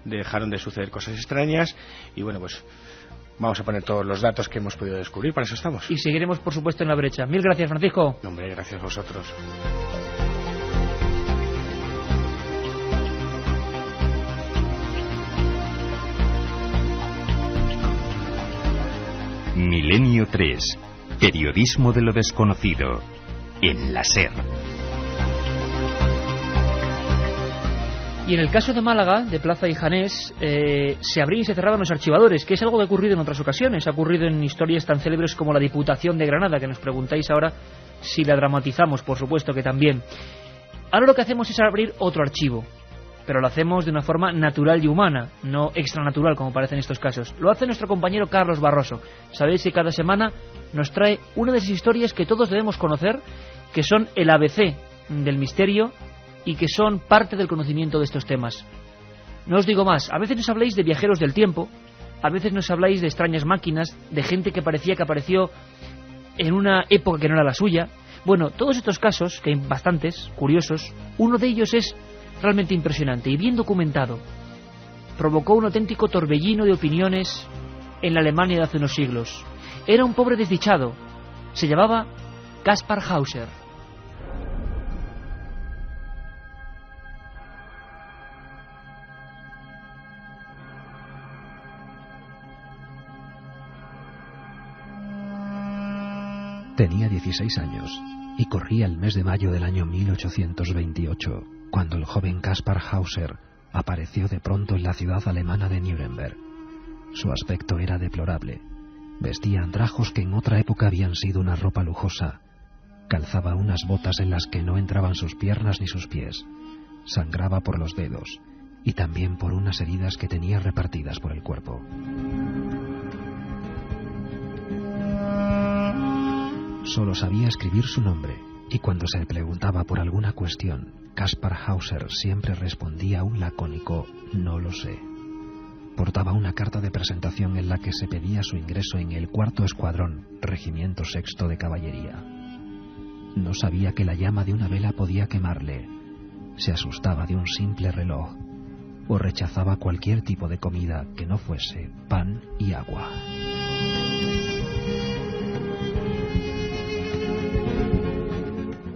Speaker 4: dejaron de suceder cosas extrañas. Y bueno, pues vamos a poner todos los datos que hemos podido descubrir, para eso estamos.
Speaker 2: Y seguiremos, por supuesto, en la brecha. Mil gracias, Francisco.
Speaker 4: No, hombre, gracias a vosotros.
Speaker 6: Milenio 3. Periodismo de lo desconocido. En la SER.
Speaker 2: Y en el caso de Málaga, de Plaza y Janés, se abrían y se cerraban los archivadores, que es algo que ha ocurrido en otras ocasiones. Ha ocurrido en historias tan célebres como la Diputación de Granada, que nos preguntáis ahora si la dramatizamos, por supuesto que también. Ahora lo que hacemos es abrir otro archivo, pero lo hacemos de una forma natural y humana, no extranatural como parece en estos casos. Lo hace nuestro compañero Carlos Barroso. Sabéis que cada semana nos trae una de esas historias que todos debemos conocer, que son el ABC del misterio y que son parte del conocimiento de estos temas. No os digo más, a veces nos habláis de viajeros del tiempo, a veces nos habláis de extrañas máquinas, de gente que parecía que apareció en una época que no era la suya. Bueno, todos estos casos, que hay bastantes, curiosos, uno de ellos es realmente impresionante y bien documentado. Provocó un auténtico torbellino de opiniones en la Alemania de hace unos siglos. Era un pobre desdichado Se llamaba Kaspar Hauser.
Speaker 7: Tenía 16 años y corría el mes de mayo del año 1828, cuando el joven Kaspar Hauser apareció de pronto en la ciudad alemana de Nuremberg. Su aspecto era deplorable. Vestía andrajos que en otra época habían sido una ropa lujosa. Calzaba unas botas en las que no entraban sus piernas ni sus pies. Sangraba por los dedos y también por unas heridas que tenía repartidas por el cuerpo. Solo sabía escribir su nombre, y cuando se le preguntaba por alguna cuestión, Kaspar Hauser siempre respondía un lacónico «no lo sé». Portaba una carta de presentación en la que se pedía su ingreso en el 4º Escuadrón, Regimiento 6º de Caballería. No sabía que la llama de una vela podía quemarle. Se asustaba de un simple reloj, o rechazaba cualquier tipo de comida que no fuese pan y agua.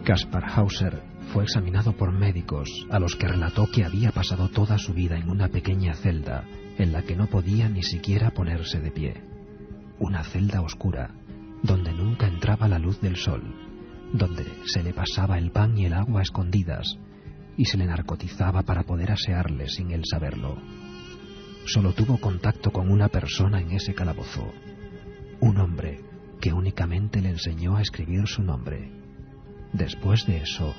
Speaker 7: Kaspar Hauser fue examinado por médicos a los que relató que había pasado toda su vida en una pequeña celda en la que no podía ni siquiera ponerse de pie. Una celda oscura, donde nunca entraba la luz del sol, donde se le pasaba el pan y el agua a escondidas y se le narcotizaba para poder asearle sin él saberlo. Solo tuvo contacto con una persona en ese calabozo, un hombre que únicamente le enseñó a escribir su nombre. Después de eso,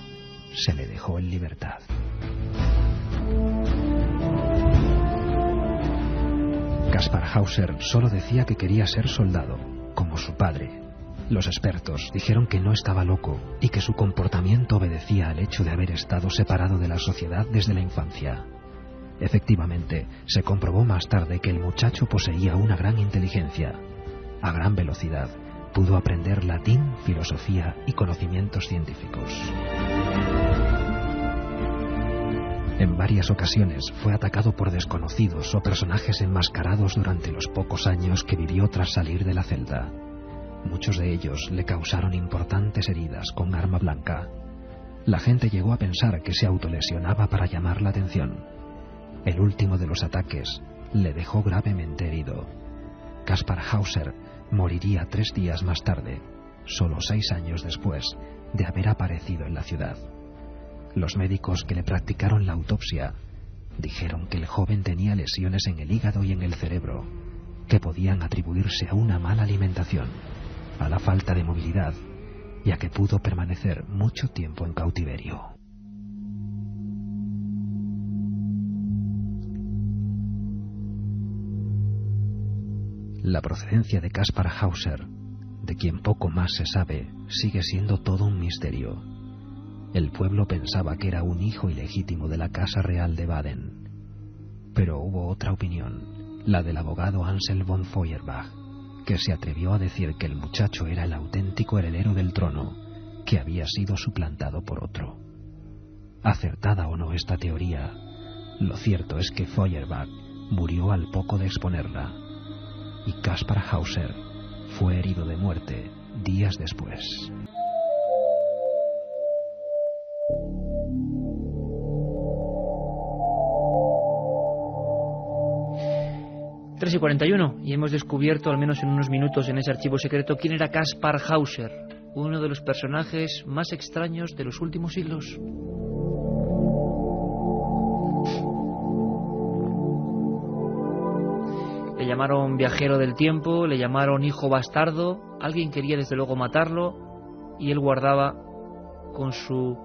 Speaker 7: se le dejó en libertad. Kaspar Hauser solo decía que quería ser soldado, como su padre. Los expertos dijeron que no estaba loco y que su comportamiento obedecía al hecho de haber estado separado de la sociedad desde la infancia. Efectivamente, se comprobó más tarde que el muchacho poseía una gran inteligencia. A gran velocidad, pudo aprender latín, filosofía y conocimientos científicos. En varias ocasiones fue atacado por desconocidos o personajes enmascarados durante los pocos años que vivió tras salir de la celda. Muchos de ellos le causaron importantes heridas con arma blanca. La gente llegó a pensar que se autolesionaba para llamar la atención. El último de los ataques le dejó gravemente herido. Kaspar Hauser moriría 3 días más tarde, solo 6 años después de haber aparecido en la ciudad. Los médicos que le practicaron la autopsia dijeron que el joven tenía lesiones en el hígado y en el cerebro, que podían atribuirse a una mala alimentación, a la falta de movilidad y a que pudo permanecer mucho tiempo en cautiverio. La procedencia de Kaspar Hauser, de quien poco más se sabe, sigue siendo todo un misterio. El pueblo pensaba que era un hijo ilegítimo de la Casa Real de Baden. Pero hubo otra opinión, la del abogado Ansel von Feuerbach, que se atrevió a decir que el muchacho era el auténtico heredero del trono, que había sido suplantado por otro. Acertada o no esta teoría, lo cierto es que Feuerbach murió al poco de exponerla, y Kaspar Hauser fue herido de muerte días después.
Speaker 2: 3:41, y hemos descubierto, al menos en unos minutos en ese archivo secreto, quién era Kaspar Hauser, uno de los personajes más extraños de los últimos siglos. Le llamaron viajero del tiempo, le llamaron hijo bastardo, alguien quería desde luego matarlo, y él guardaba con su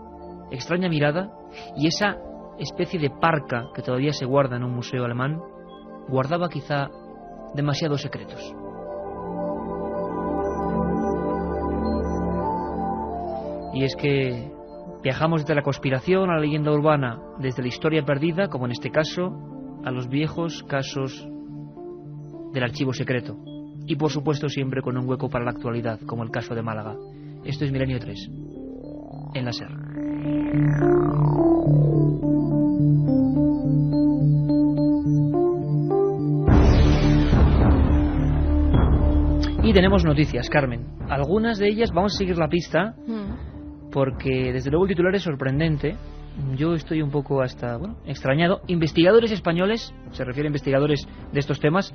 Speaker 2: extraña mirada y esa especie de parca que todavía se guarda en un museo alemán, guardaba quizá demasiados secretos. Y es que viajamos desde la conspiración a la leyenda urbana, desde la historia perdida, como en este caso, a los viejos casos del archivo secreto. Y por supuesto siempre con un hueco para la actualidad, como el caso de Málaga. Esto es Milenio 3, en la SER. Y Hoy tenemos noticias, Carmen. Algunas de ellas vamos a seguir la pista porque desde luego el titular es sorprendente. Yo estoy un poco hasta extrañado. Investigadores españoles, se refiere a investigadores de estos temas,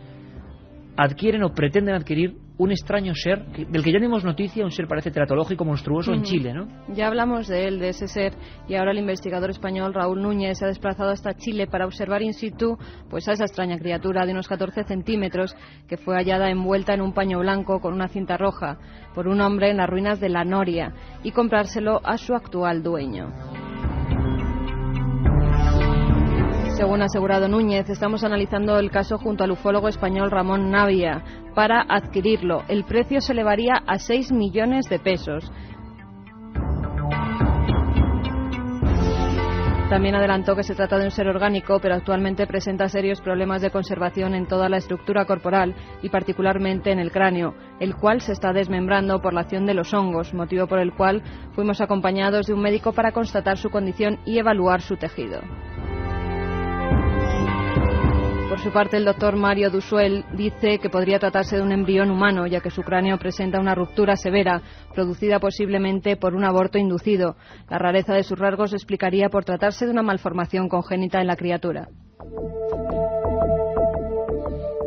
Speaker 2: adquieren o pretenden adquirir un extraño ser del que ya tenemos noticia, un ser parece teratológico monstruoso en Chile, ¿no?
Speaker 3: Ya hablamos de él, de ese ser, y ahora el investigador español Raúl Núñez se ha desplazado hasta Chile para observar in situ pues a esa extraña criatura de unos 14 centímetros que fue hallada envuelta en un paño blanco con una cinta roja por un hombre en las ruinas de La Noria y comprárselo a su actual dueño. Según ha asegurado Núñez, estamos analizando el caso junto al ufólogo español Ramón Navia para adquirirlo. El precio se elevaría a 6 millones de pesos. También adelantó que se trata de un ser orgánico, pero actualmente presenta serios problemas de conservación en toda la estructura corporal y particularmente en el cráneo, el cual se está desmembrando por la acción de los hongos, motivo por el cual fuimos acompañados de un médico para constatar su condición y evaluar su tejido. Por su parte, el doctor Mario Dusuel dice que podría tratarse de un embrión humano, ya que su cráneo presenta una ruptura severa, producida posiblemente por un aborto inducido. La rareza de sus rasgos explicaría por tratarse de una malformación congénita en la criatura.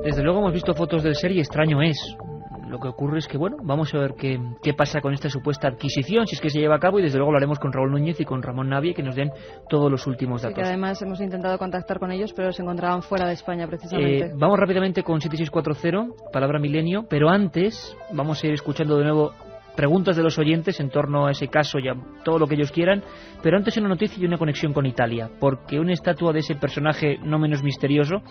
Speaker 2: Desde luego hemos visto fotos del ser y extraño es. Lo que ocurre es que, vamos a ver qué pasa con esta supuesta adquisición, si es que se lleva a cabo, y desde luego lo haremos con Raúl Núñez y con Ramón Navia, que nos den todos los últimos datos.
Speaker 3: Sí, que además hemos intentado contactar con ellos, pero se encontraban fuera de España, precisamente.
Speaker 2: Vamos rápidamente con 7640, palabra milenio, pero antes vamos a ir escuchando de nuevo preguntas de los oyentes en torno a ese caso y a todo lo que ellos quieran, pero antes una noticia y una conexión con Italia, porque una estatua de ese personaje no menos misterioso,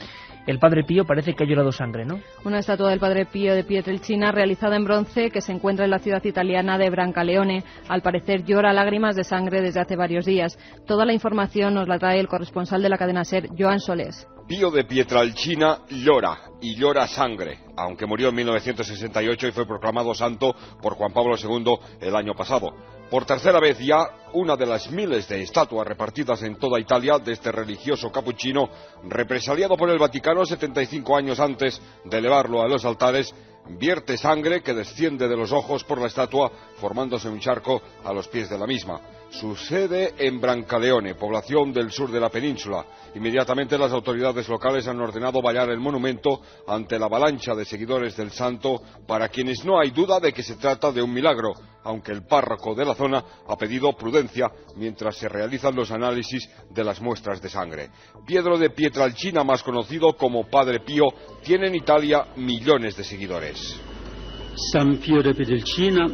Speaker 2: el Padre Pío, parece que ha llorado sangre, ¿no?
Speaker 3: Una estatua del Padre Pío de Pietrelcina realizada en bronce que se encuentra en la ciudad italiana de Brancaleone, al parecer llora lágrimas de sangre desde hace varios días. Toda la información nos la trae el corresponsal de la cadena SER, Joan Solés.
Speaker 8: Pío de Pietrelcina llora, y llora sangre, aunque murió en 1968 y fue proclamado santo por Juan Pablo II el año pasado. Por tercera vez ya, una de las miles de estatuas repartidas en toda Italia de este religioso capuchino, represaliado por el Vaticano 75 años antes de elevarlo a los altares, vierte sangre que desciende de los ojos por la estatua, formándose un charco a los pies de la misma. Su sede en Brancaleone, población del sur de la península. Inmediatamente las autoridades locales han ordenado vallar el monumento ante la avalancha de seguidores del santo, para quienes no hay duda de que se trata de un milagro, aunque el párroco de la zona ha pedido prudencia mientras se realizan los análisis de las muestras de sangre. Pietro de Pietrelcina, más conocido como Padre Pío, tiene en Italia millones de seguidores.
Speaker 9: San Pío de Pietrelcina,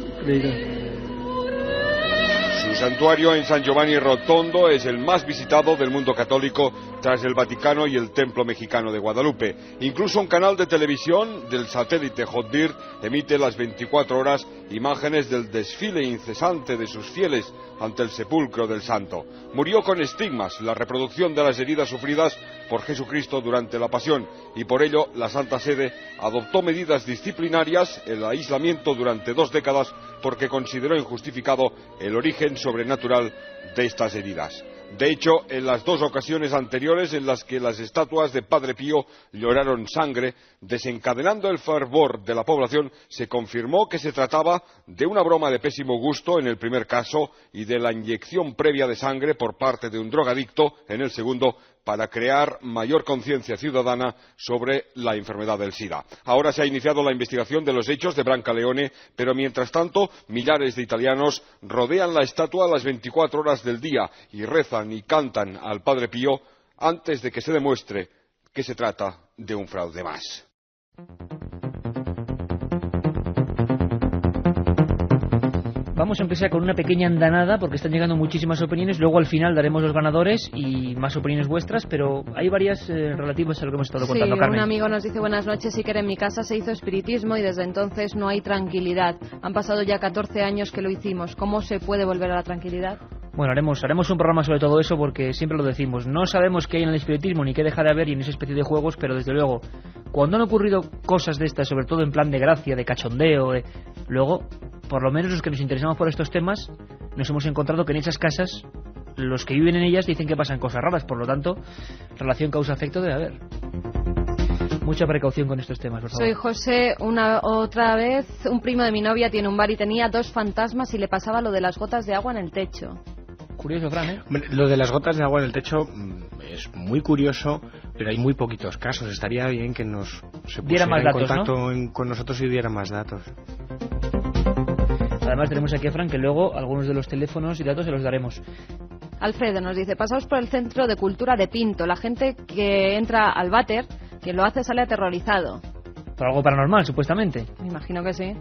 Speaker 8: Su santuario en San Giovanni Rotondo es el más visitado del mundo católico tras el Vaticano y el Templo Mexicano de Guadalupe. Incluso un canal de televisión del satélite Hotbird emite las 24 horas imágenes del desfile incesante de sus fieles ante el sepulcro del santo. Murió con estigmas, la reproducción de las heridas sufridas por Jesucristo durante la pasión, y por ello la Santa Sede adoptó medidas disciplinarias, el aislamiento durante 2 décadas, porque consideró injustificado el origen sobrenatural de estas heridas. De hecho, en las 2 ocasiones anteriores en las que las estatuas de Padre Pío lloraron sangre, desencadenando el fervor de la población, se confirmó que se trataba de una broma de pésimo gusto en el primer caso y de la inyección previa de sangre por parte de un drogadicto en el segundo, para crear mayor conciencia ciudadana sobre la enfermedad del SIDA. Ahora se ha iniciado la investigación de los hechos de Brancaleone, pero mientras tanto millares de italianos rodean la estatua a las 24 horas del día y rezan y cantan al Padre Pío antes de que se demuestre que se trata de un fraude más.
Speaker 2: Vamos a empezar con una pequeña andanada porque están llegando muchísimas opiniones. Luego al final daremos los ganadores y más opiniones vuestras, pero hay varias relativas a lo que hemos estado contando, Carmen.
Speaker 3: Un amigo nos dice: buenas noches, sí, que en mi casa se hizo espiritismo y desde entonces no hay tranquilidad. Han pasado ya 14 años que lo hicimos. ¿Cómo se puede volver a la tranquilidad?
Speaker 2: Bueno, haremos un programa sobre todo eso porque siempre lo decimos. No sabemos qué hay en el espiritismo ni qué deja de haber y en esa especie de juegos, pero desde luego, cuando han ocurrido cosas de estas, sobre todo en plan de gracia, de cachondeo, luego, por lo menos los que nos interesamos por estos temas, nos hemos encontrado que en esas casas, los que viven en ellas dicen que pasan cosas raras, por lo tanto, relación causa-efecto debe haber. mucha precaución con estos temas, por favor.
Speaker 3: Soy José, otra vez un primo de mi novia tiene un bar y tenía 2 fantasmas y le pasaba lo de las gotas de agua en el techo.
Speaker 2: Curioso, Fran, ¿eh?
Speaker 4: Lo de las gotas de agua en el techo es muy curioso, pero hay muy poquitos casos. Estaría bien que se
Speaker 2: diera
Speaker 4: pusiera
Speaker 2: más
Speaker 4: en
Speaker 2: datos,
Speaker 4: contacto
Speaker 2: ¿no?
Speaker 4: con nosotros y diera más datos.
Speaker 2: Además tenemos aquí a Fran, que luego algunos de los teléfonos y datos se los daremos.
Speaker 3: Alfredo nos dice, pasaos por el Centro de Cultura de Pinto. La gente que entra al váter, quien lo hace sale aterrorizado.
Speaker 2: Por algo paranormal, supuestamente.
Speaker 3: Me imagino que sí.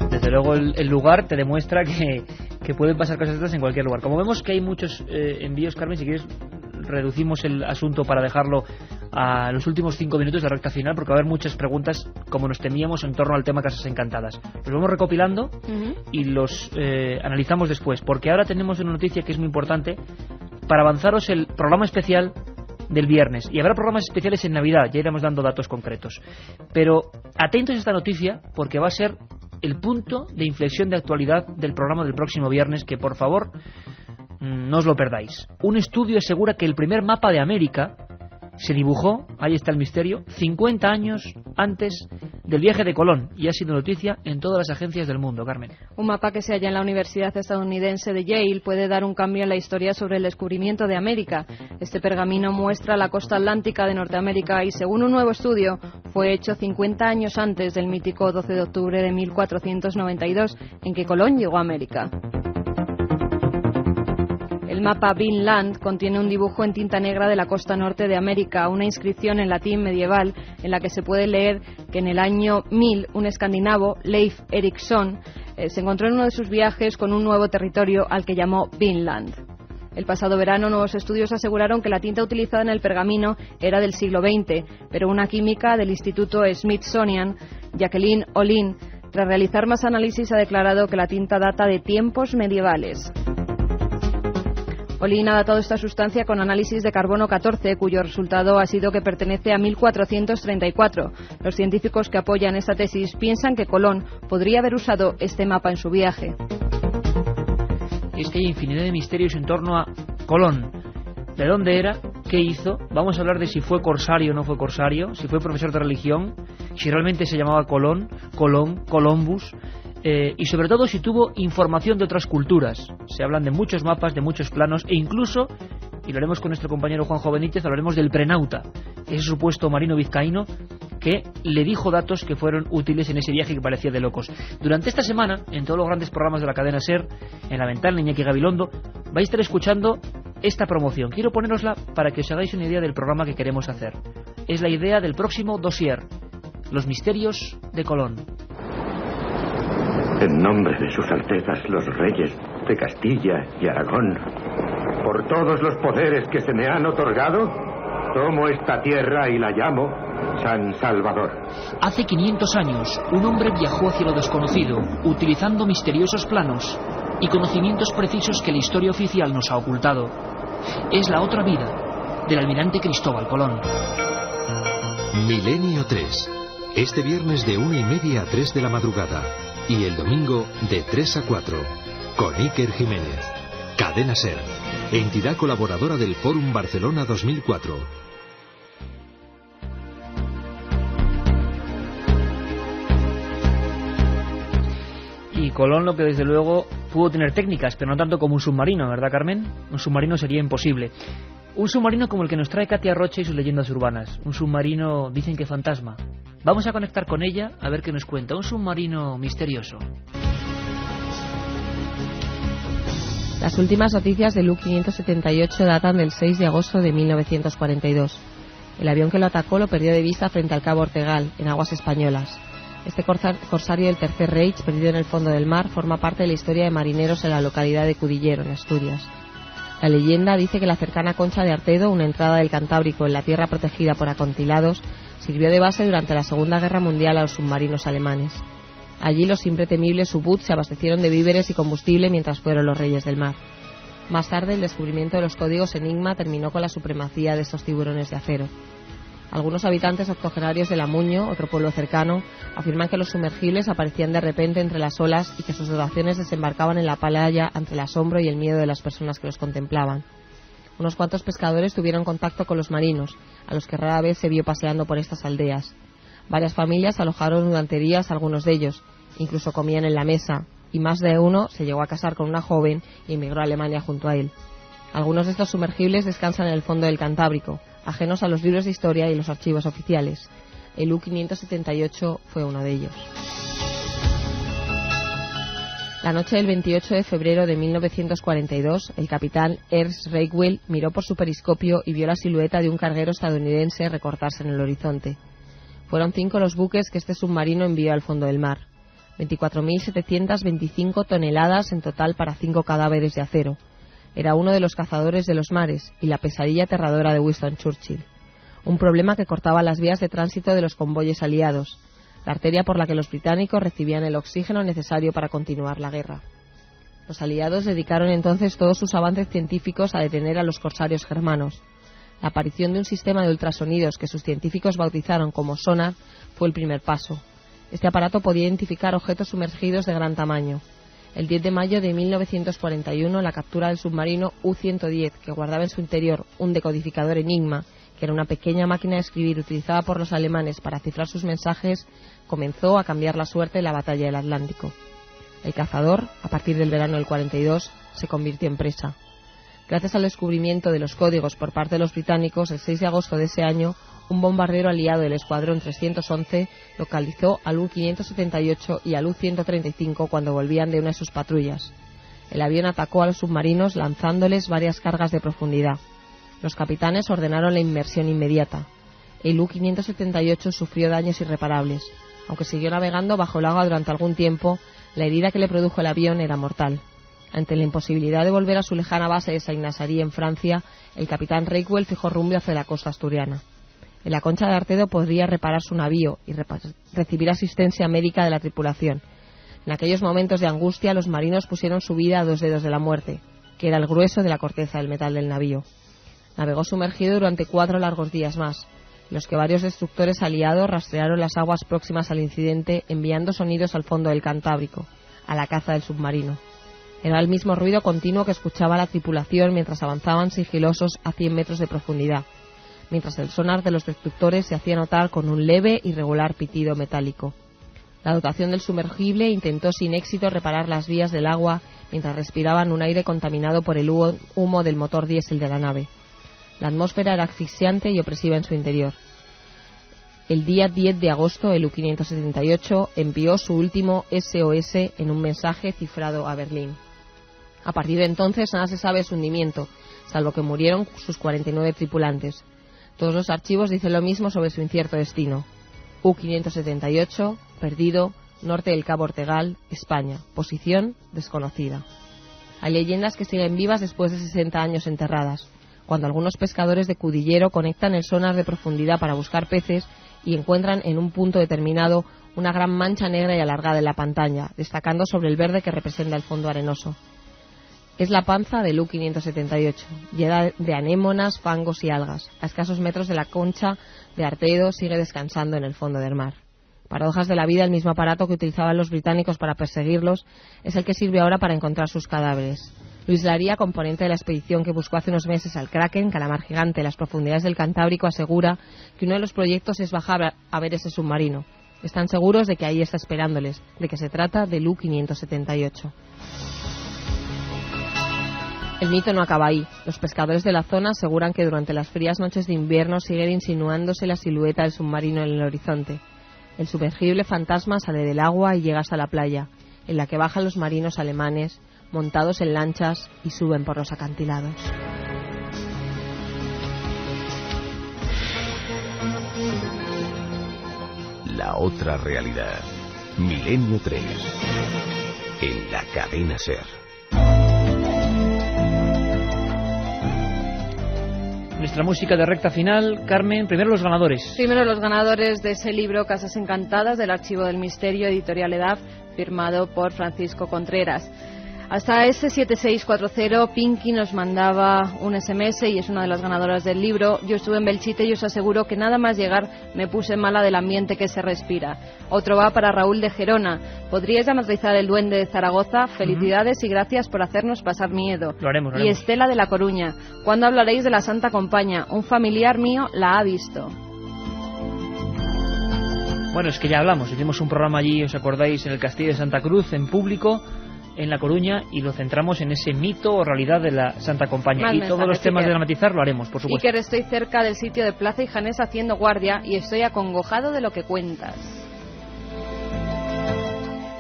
Speaker 2: Desde luego el lugar te demuestra que pueden pasar cosas estas en cualquier lugar. Como vemos que hay muchos envíos, Carmen, si quieres reducimos el asunto para dejarlo a los últimos 5 minutos de recta final, porque va a haber muchas preguntas, como nos temíamos, en torno al tema Casas Encantadas. Los vamos recopilando y los analizamos después, porque ahora tenemos una noticia que es muy importante para avanzaros el programa especial del viernes. Y habrá programas especiales en Navidad, ya iremos dando datos concretos. Pero atentos a esta noticia, porque va a ser el punto de inflexión de actualidad del programa del próximo viernes, que por favor no os lo perdáis. Un estudio asegura que el primer mapa de América se dibujó, ahí está el misterio, 50 años antes del viaje de Colón, y ha sido noticia en todas las agencias del mundo, Carmen.
Speaker 3: Un mapa que se halla en la Universidad estadounidense de Yale puede dar un cambio en la historia sobre el descubrimiento de América. Este pergamino muestra la costa atlántica de Norteamérica y, según un nuevo estudio, fue hecho 50 años antes del mítico 12 de octubre de 1492, en que Colón llegó a América. El mapa Vinland contiene un dibujo en tinta negra de la costa norte de América, una inscripción en latín medieval en la que se puede leer que en el año 1000 un escandinavo, Leif Erikson, se encontró en uno de sus viajes con un nuevo territorio al que llamó Vinland. El pasado verano, nuevos estudios aseguraron que la tinta utilizada en el pergamino era del siglo XX, pero una química del Instituto Smithsonian, Jacqueline Olin, tras realizar más análisis, ha declarado que la tinta data de tiempos medievales. Olin ha datado esta sustancia con análisis de carbono 14, cuyo resultado ha sido que pertenece a 1434. Los científicos que apoyan esta tesis piensan que Colón podría haber usado este mapa en su viaje.
Speaker 2: Y es que hay infinidad de misterios en torno a Colón. ¿De dónde era? ¿Qué hizo? Vamos a hablar de si fue corsario o no fue corsario, si fue profesor de religión, si realmente se llamaba Colón, Columbus, y sobre todo si tuvo información de otras culturas. Se hablan de muchos mapas, de muchos planos, e incluso, y lo haremos con nuestro compañero Juanjo Benítez, hablaremos del Prenauta, ese supuesto marino vizcaíno que le dijo datos que fueron útiles en ese viaje que parecía de locos. Durante esta semana, en todos los grandes programas de la cadena SER, en La Ventana, Iñaki Gabilondo, vais a estar escuchando esta promoción. Quiero ponerosla para que os hagáis una idea del programa que queremos hacer. Es la idea del próximo dossier, Los misterios de Colón.
Speaker 10: En nombre de sus altezas los reyes de Castilla y Aragón, por todos los poderes que se me han otorgado, tomo esta tierra y la llamo San Salvador.
Speaker 2: Hace 500 años, un hombre viajó hacia lo desconocido, utilizando misteriosos planos y conocimientos precisos que la historia oficial nos ha ocultado. Es la otra vida del almirante Cristóbal Colón.
Speaker 6: Milenio 3. Este viernes de 1:30 a 3 de la madrugada. Y el domingo de 3 a 4, con Iker Jiménez. Cadena SER, entidad colaboradora del Fórum Barcelona 2004.
Speaker 2: Y Colón, lo que desde luego pudo tener técnicas, pero no tanto como un submarino, ¿verdad, Carmen? Un submarino sería imposible. Un submarino como el que nos trae Katia Roche y sus leyendas urbanas. Un submarino, dicen que fantasma. Vamos a conectar con ella a ver qué nos cuenta. Un submarino misterioso.
Speaker 11: Las últimas noticias del U-578 datan del 6 de agosto de 1942. El avión que lo atacó lo perdió de vista frente al Cabo Ortegal, en aguas españolas. Este corsario del Tercer Reich, perdido en el fondo del mar, forma parte de la historia de marineros en la localidad de Cudillero, en Asturias. La leyenda dice que la cercana Concha de Artedo, una entrada del Cantábrico en la tierra protegida por acantilados, sirvió de base durante la Segunda Guerra Mundial a los submarinos alemanes. Allí los siempre temibles U-Boot se abastecieron de víveres y combustible mientras fueron los reyes del mar. Más tarde, el descubrimiento de los códigos Enigma terminó con la supremacía de estos tiburones de acero. Algunos habitantes octogenarios de Lamuño, otro pueblo cercano, afirman que los sumergibles aparecían de repente entre las olas y que sus dotaciones desembarcaban en la playa ante el asombro y el miedo de las personas que los contemplaban. Unos cuantos pescadores tuvieron contacto con los marinos, a los que rara vez se vio paseando por estas aldeas. Varias familias alojaron durante días a algunos de ellos, incluso comían en la mesa, y más de uno se llegó a casar con una joven y emigró a Alemania junto a él. Algunos de estos sumergibles descansan en el fondo del Cantábrico, ajenos a los libros de historia y los archivos oficiales. El U-578 fue uno de ellos. La noche del 28 de febrero de 1942, el capitán Ernst Reichwell miró por su periscopio y vio la silueta de un carguero estadounidense recortarse en el horizonte. Fueron 5 los buques que este submarino envió al fondo del mar. 24.725 toneladas en total para 5 cadáveres de acero. Era uno de los cazadores de los mares y la pesadilla aterradora de Winston Churchill. Un problema que cortaba las vías de tránsito de los convoyes aliados, la arteria por la que los británicos recibían el oxígeno necesario para continuar la guerra. Los aliados dedicaron entonces todos sus avances científicos a detener a los corsarios germanos. La aparición de un sistema de ultrasonidos que sus científicos bautizaron como sonar fue el primer paso. Este aparato podía identificar objetos sumergidos de gran tamaño. El 10 de mayo de 1941, la captura del submarino U-110, que guardaba en su interior un decodificador Enigma, que era una pequeña máquina de escribir utilizada por los alemanes para cifrar sus mensajes, comenzó a cambiar la suerte de la batalla del Atlántico. El cazador, a partir del verano del 42, se convirtió en presa. Gracias al descubrimiento de los códigos por parte de los británicos, el 6 de agosto de ese año, un bombardero aliado del Escuadrón 311 localizó al U-578 y al U-135 cuando volvían de una de sus patrullas. El avión atacó a los submarinos lanzándoles varias cargas de profundidad. Los capitanes ordenaron la inmersión inmediata. El U-578 sufrió daños irreparables. Aunque siguió navegando bajo el agua durante algún tiempo, la herida que le produjo el avión era mortal. Ante la imposibilidad de volver a su lejana base de Saint-Nazaire en Francia, el capitán Reichwell fijó rumbo hacia la costa asturiana. En la Concha de Artedo podría reparar su navío y recibir asistencia médica de la tripulación. En aquellos momentos de angustia, los marinos pusieron su vida a 2 dedos de la muerte, que era el grueso de la corteza del metal del navío. Navegó sumergido durante 4 largos días más, en los que varios destructores aliados rastrearon las aguas próximas al incidente, enviando sonidos al fondo del Cantábrico, a la caza del submarino. Era el mismo ruido continuo que escuchaba la tripulación mientras avanzaban sigilosos a 100 metros de profundidad, mientras el sonar de los destructores se hacía notar con un leve y regular pitido metálico. La dotación del sumergible intentó sin éxito reparar las vías del agua mientras respiraban un aire contaminado por el humo del motor diésel de la nave. La atmósfera era asfixiante y opresiva en su interior. El día 10 de agosto, el U-578 envió su último SOS en un mensaje cifrado a Berlín. A partir de entonces nada se sabe de su hundimiento, salvo que murieron sus 49 tripulantes. Todos los archivos dicen lo mismo sobre su incierto destino. U-578, perdido, norte del Cabo Ortegal, España. Posición desconocida. Hay leyendas que siguen vivas después de 60 años enterradas, cuando algunos pescadores de Cudillero conectan el sonar de profundidad para buscar peces y encuentran en un punto determinado una gran mancha negra y alargada en la pantalla, destacando sobre el verde que representa el fondo arenoso. Es la panza del U-578, llena de anémonas, fangos y algas. A escasos metros de la Concha de Artedo sigue descansando en el fondo del mar. Paradojas de la vida, el mismo aparato que utilizaban los británicos para perseguirlos es el que sirve ahora para encontrar sus cadáveres. Luis Laría, componente de la expedición que buscó hace unos meses al Kraken, calamar gigante, en las profundidades del Cantábrico, asegura que uno de los proyectos es bajar a ver ese submarino. Están seguros de que ahí está esperándoles, de que se trata del U-578. El mito no acaba ahí. Los pescadores de la zona aseguran que durante las frías noches de invierno sigue insinuándose la silueta del submarino en el horizonte. El sumergible fantasma sale del agua y llega hasta la playa, en la que bajan los marinos alemanes, montados en lanchas, y suben por los acantilados.
Speaker 6: La otra realidad. Milenio 3. En la cadena SER.
Speaker 2: Nuestra música de recta final. Carmen, primero los ganadores.
Speaker 3: Primero los ganadores de ese libro Casas Encantadas, del Archivo del Misterio, editorial EDAF, firmado por Francisco Contreras. Hasta ese 7640, Pinky nos mandaba un SMS y es una de las ganadoras del libro. Yo estuve en Belchite y os aseguro que nada más llegar me puse mala del ambiente que se respira. Otro va para Raúl de Gerona. ¿Podríais dramatizar El Duende de Zaragoza? Felicidades y gracias por hacernos pasar miedo.
Speaker 2: Lo haremos.
Speaker 3: Y Estela de La Coruña. ¿Cuándo hablaréis de la Santa Compaña? Un familiar mío la ha visto.
Speaker 2: Bueno, es que ya hablamos, hicimos un programa allí, ¿os acordáis?, en el Castillo de Santa Cruz, en público, en La Coruña, y lo centramos en ese mito o realidad de la Santa Compañía. Y todos los temas de dramatizar lo haremos, por supuesto.
Speaker 3: Iker, estoy cerca del sitio de Plaza y Janés haciendo guardia y estoy acongojado de lo que cuentas.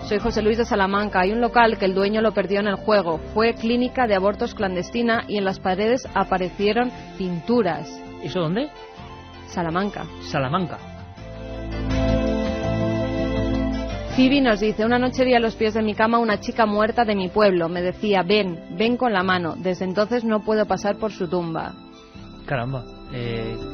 Speaker 3: Soy José Luis de Salamanca. Hay un local que el dueño lo perdió en el juego. Fue clínica de abortos clandestina y en las paredes aparecieron pinturas.
Speaker 2: ¿Eso dónde?
Speaker 3: Salamanca.
Speaker 2: Salamanca.
Speaker 3: Phoebe nos dice, una noche vi a los pies de mi cama una chica muerta de mi pueblo. Me decía, ven con la mano. Desde entonces no puedo pasar por su tumba.
Speaker 2: Caramba.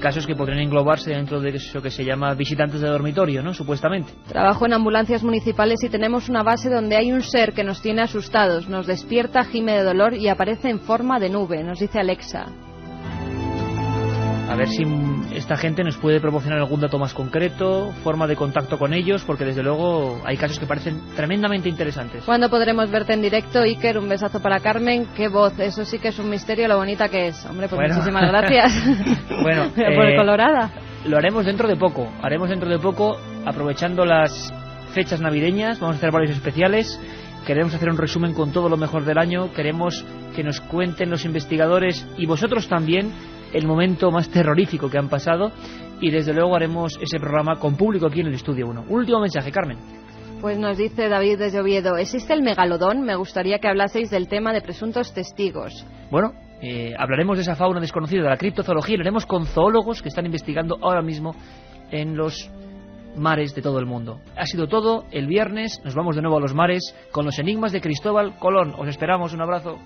Speaker 2: Casos que podrían englobarse dentro de eso que se llama visitantes de dormitorio, ¿no? Supuestamente.
Speaker 3: Trabajo en ambulancias municipales y tenemos una base donde hay un ser que nos tiene asustados. Nos despierta, gime de dolor y aparece en forma de nube, nos dice Alexa.
Speaker 2: A ver si esta gente nos puede proporcionar algún dato más concreto, forma de contacto con ellos, porque desde luego hay casos que parecen tremendamente interesantes.
Speaker 3: ¿Cuándo podremos verte en directo, Iker? Un besazo para Carmen. Qué voz, eso sí que es un misterio lo bonita que es. Hombre, pues bueno. Muchísimas gracias.
Speaker 2: Bueno,
Speaker 3: por colorada.
Speaker 2: Lo haremos dentro de poco. Aprovechando las fechas navideñas. Vamos a hacer varios especiales. Queremos hacer un resumen con todo lo mejor del año. Queremos que nos cuenten los investigadores y vosotros también el momento más terrorífico que han pasado, y desde luego haremos ese programa con público aquí en el Estudio 1. Último mensaje, Carmen.
Speaker 3: Pues nos dice David desde Oviedo, ¿existe el megalodón? Me gustaría que hablaseis del tema de presuntos testigos.
Speaker 2: Bueno, hablaremos de esa fauna desconocida, de la criptozoología, lo haremos con zoólogos que están investigando ahora mismo en los mares de todo el mundo. Ha sido todo. El viernes nos vamos de nuevo a los mares con los enigmas de Cristóbal Colón. Os esperamos. Un abrazo.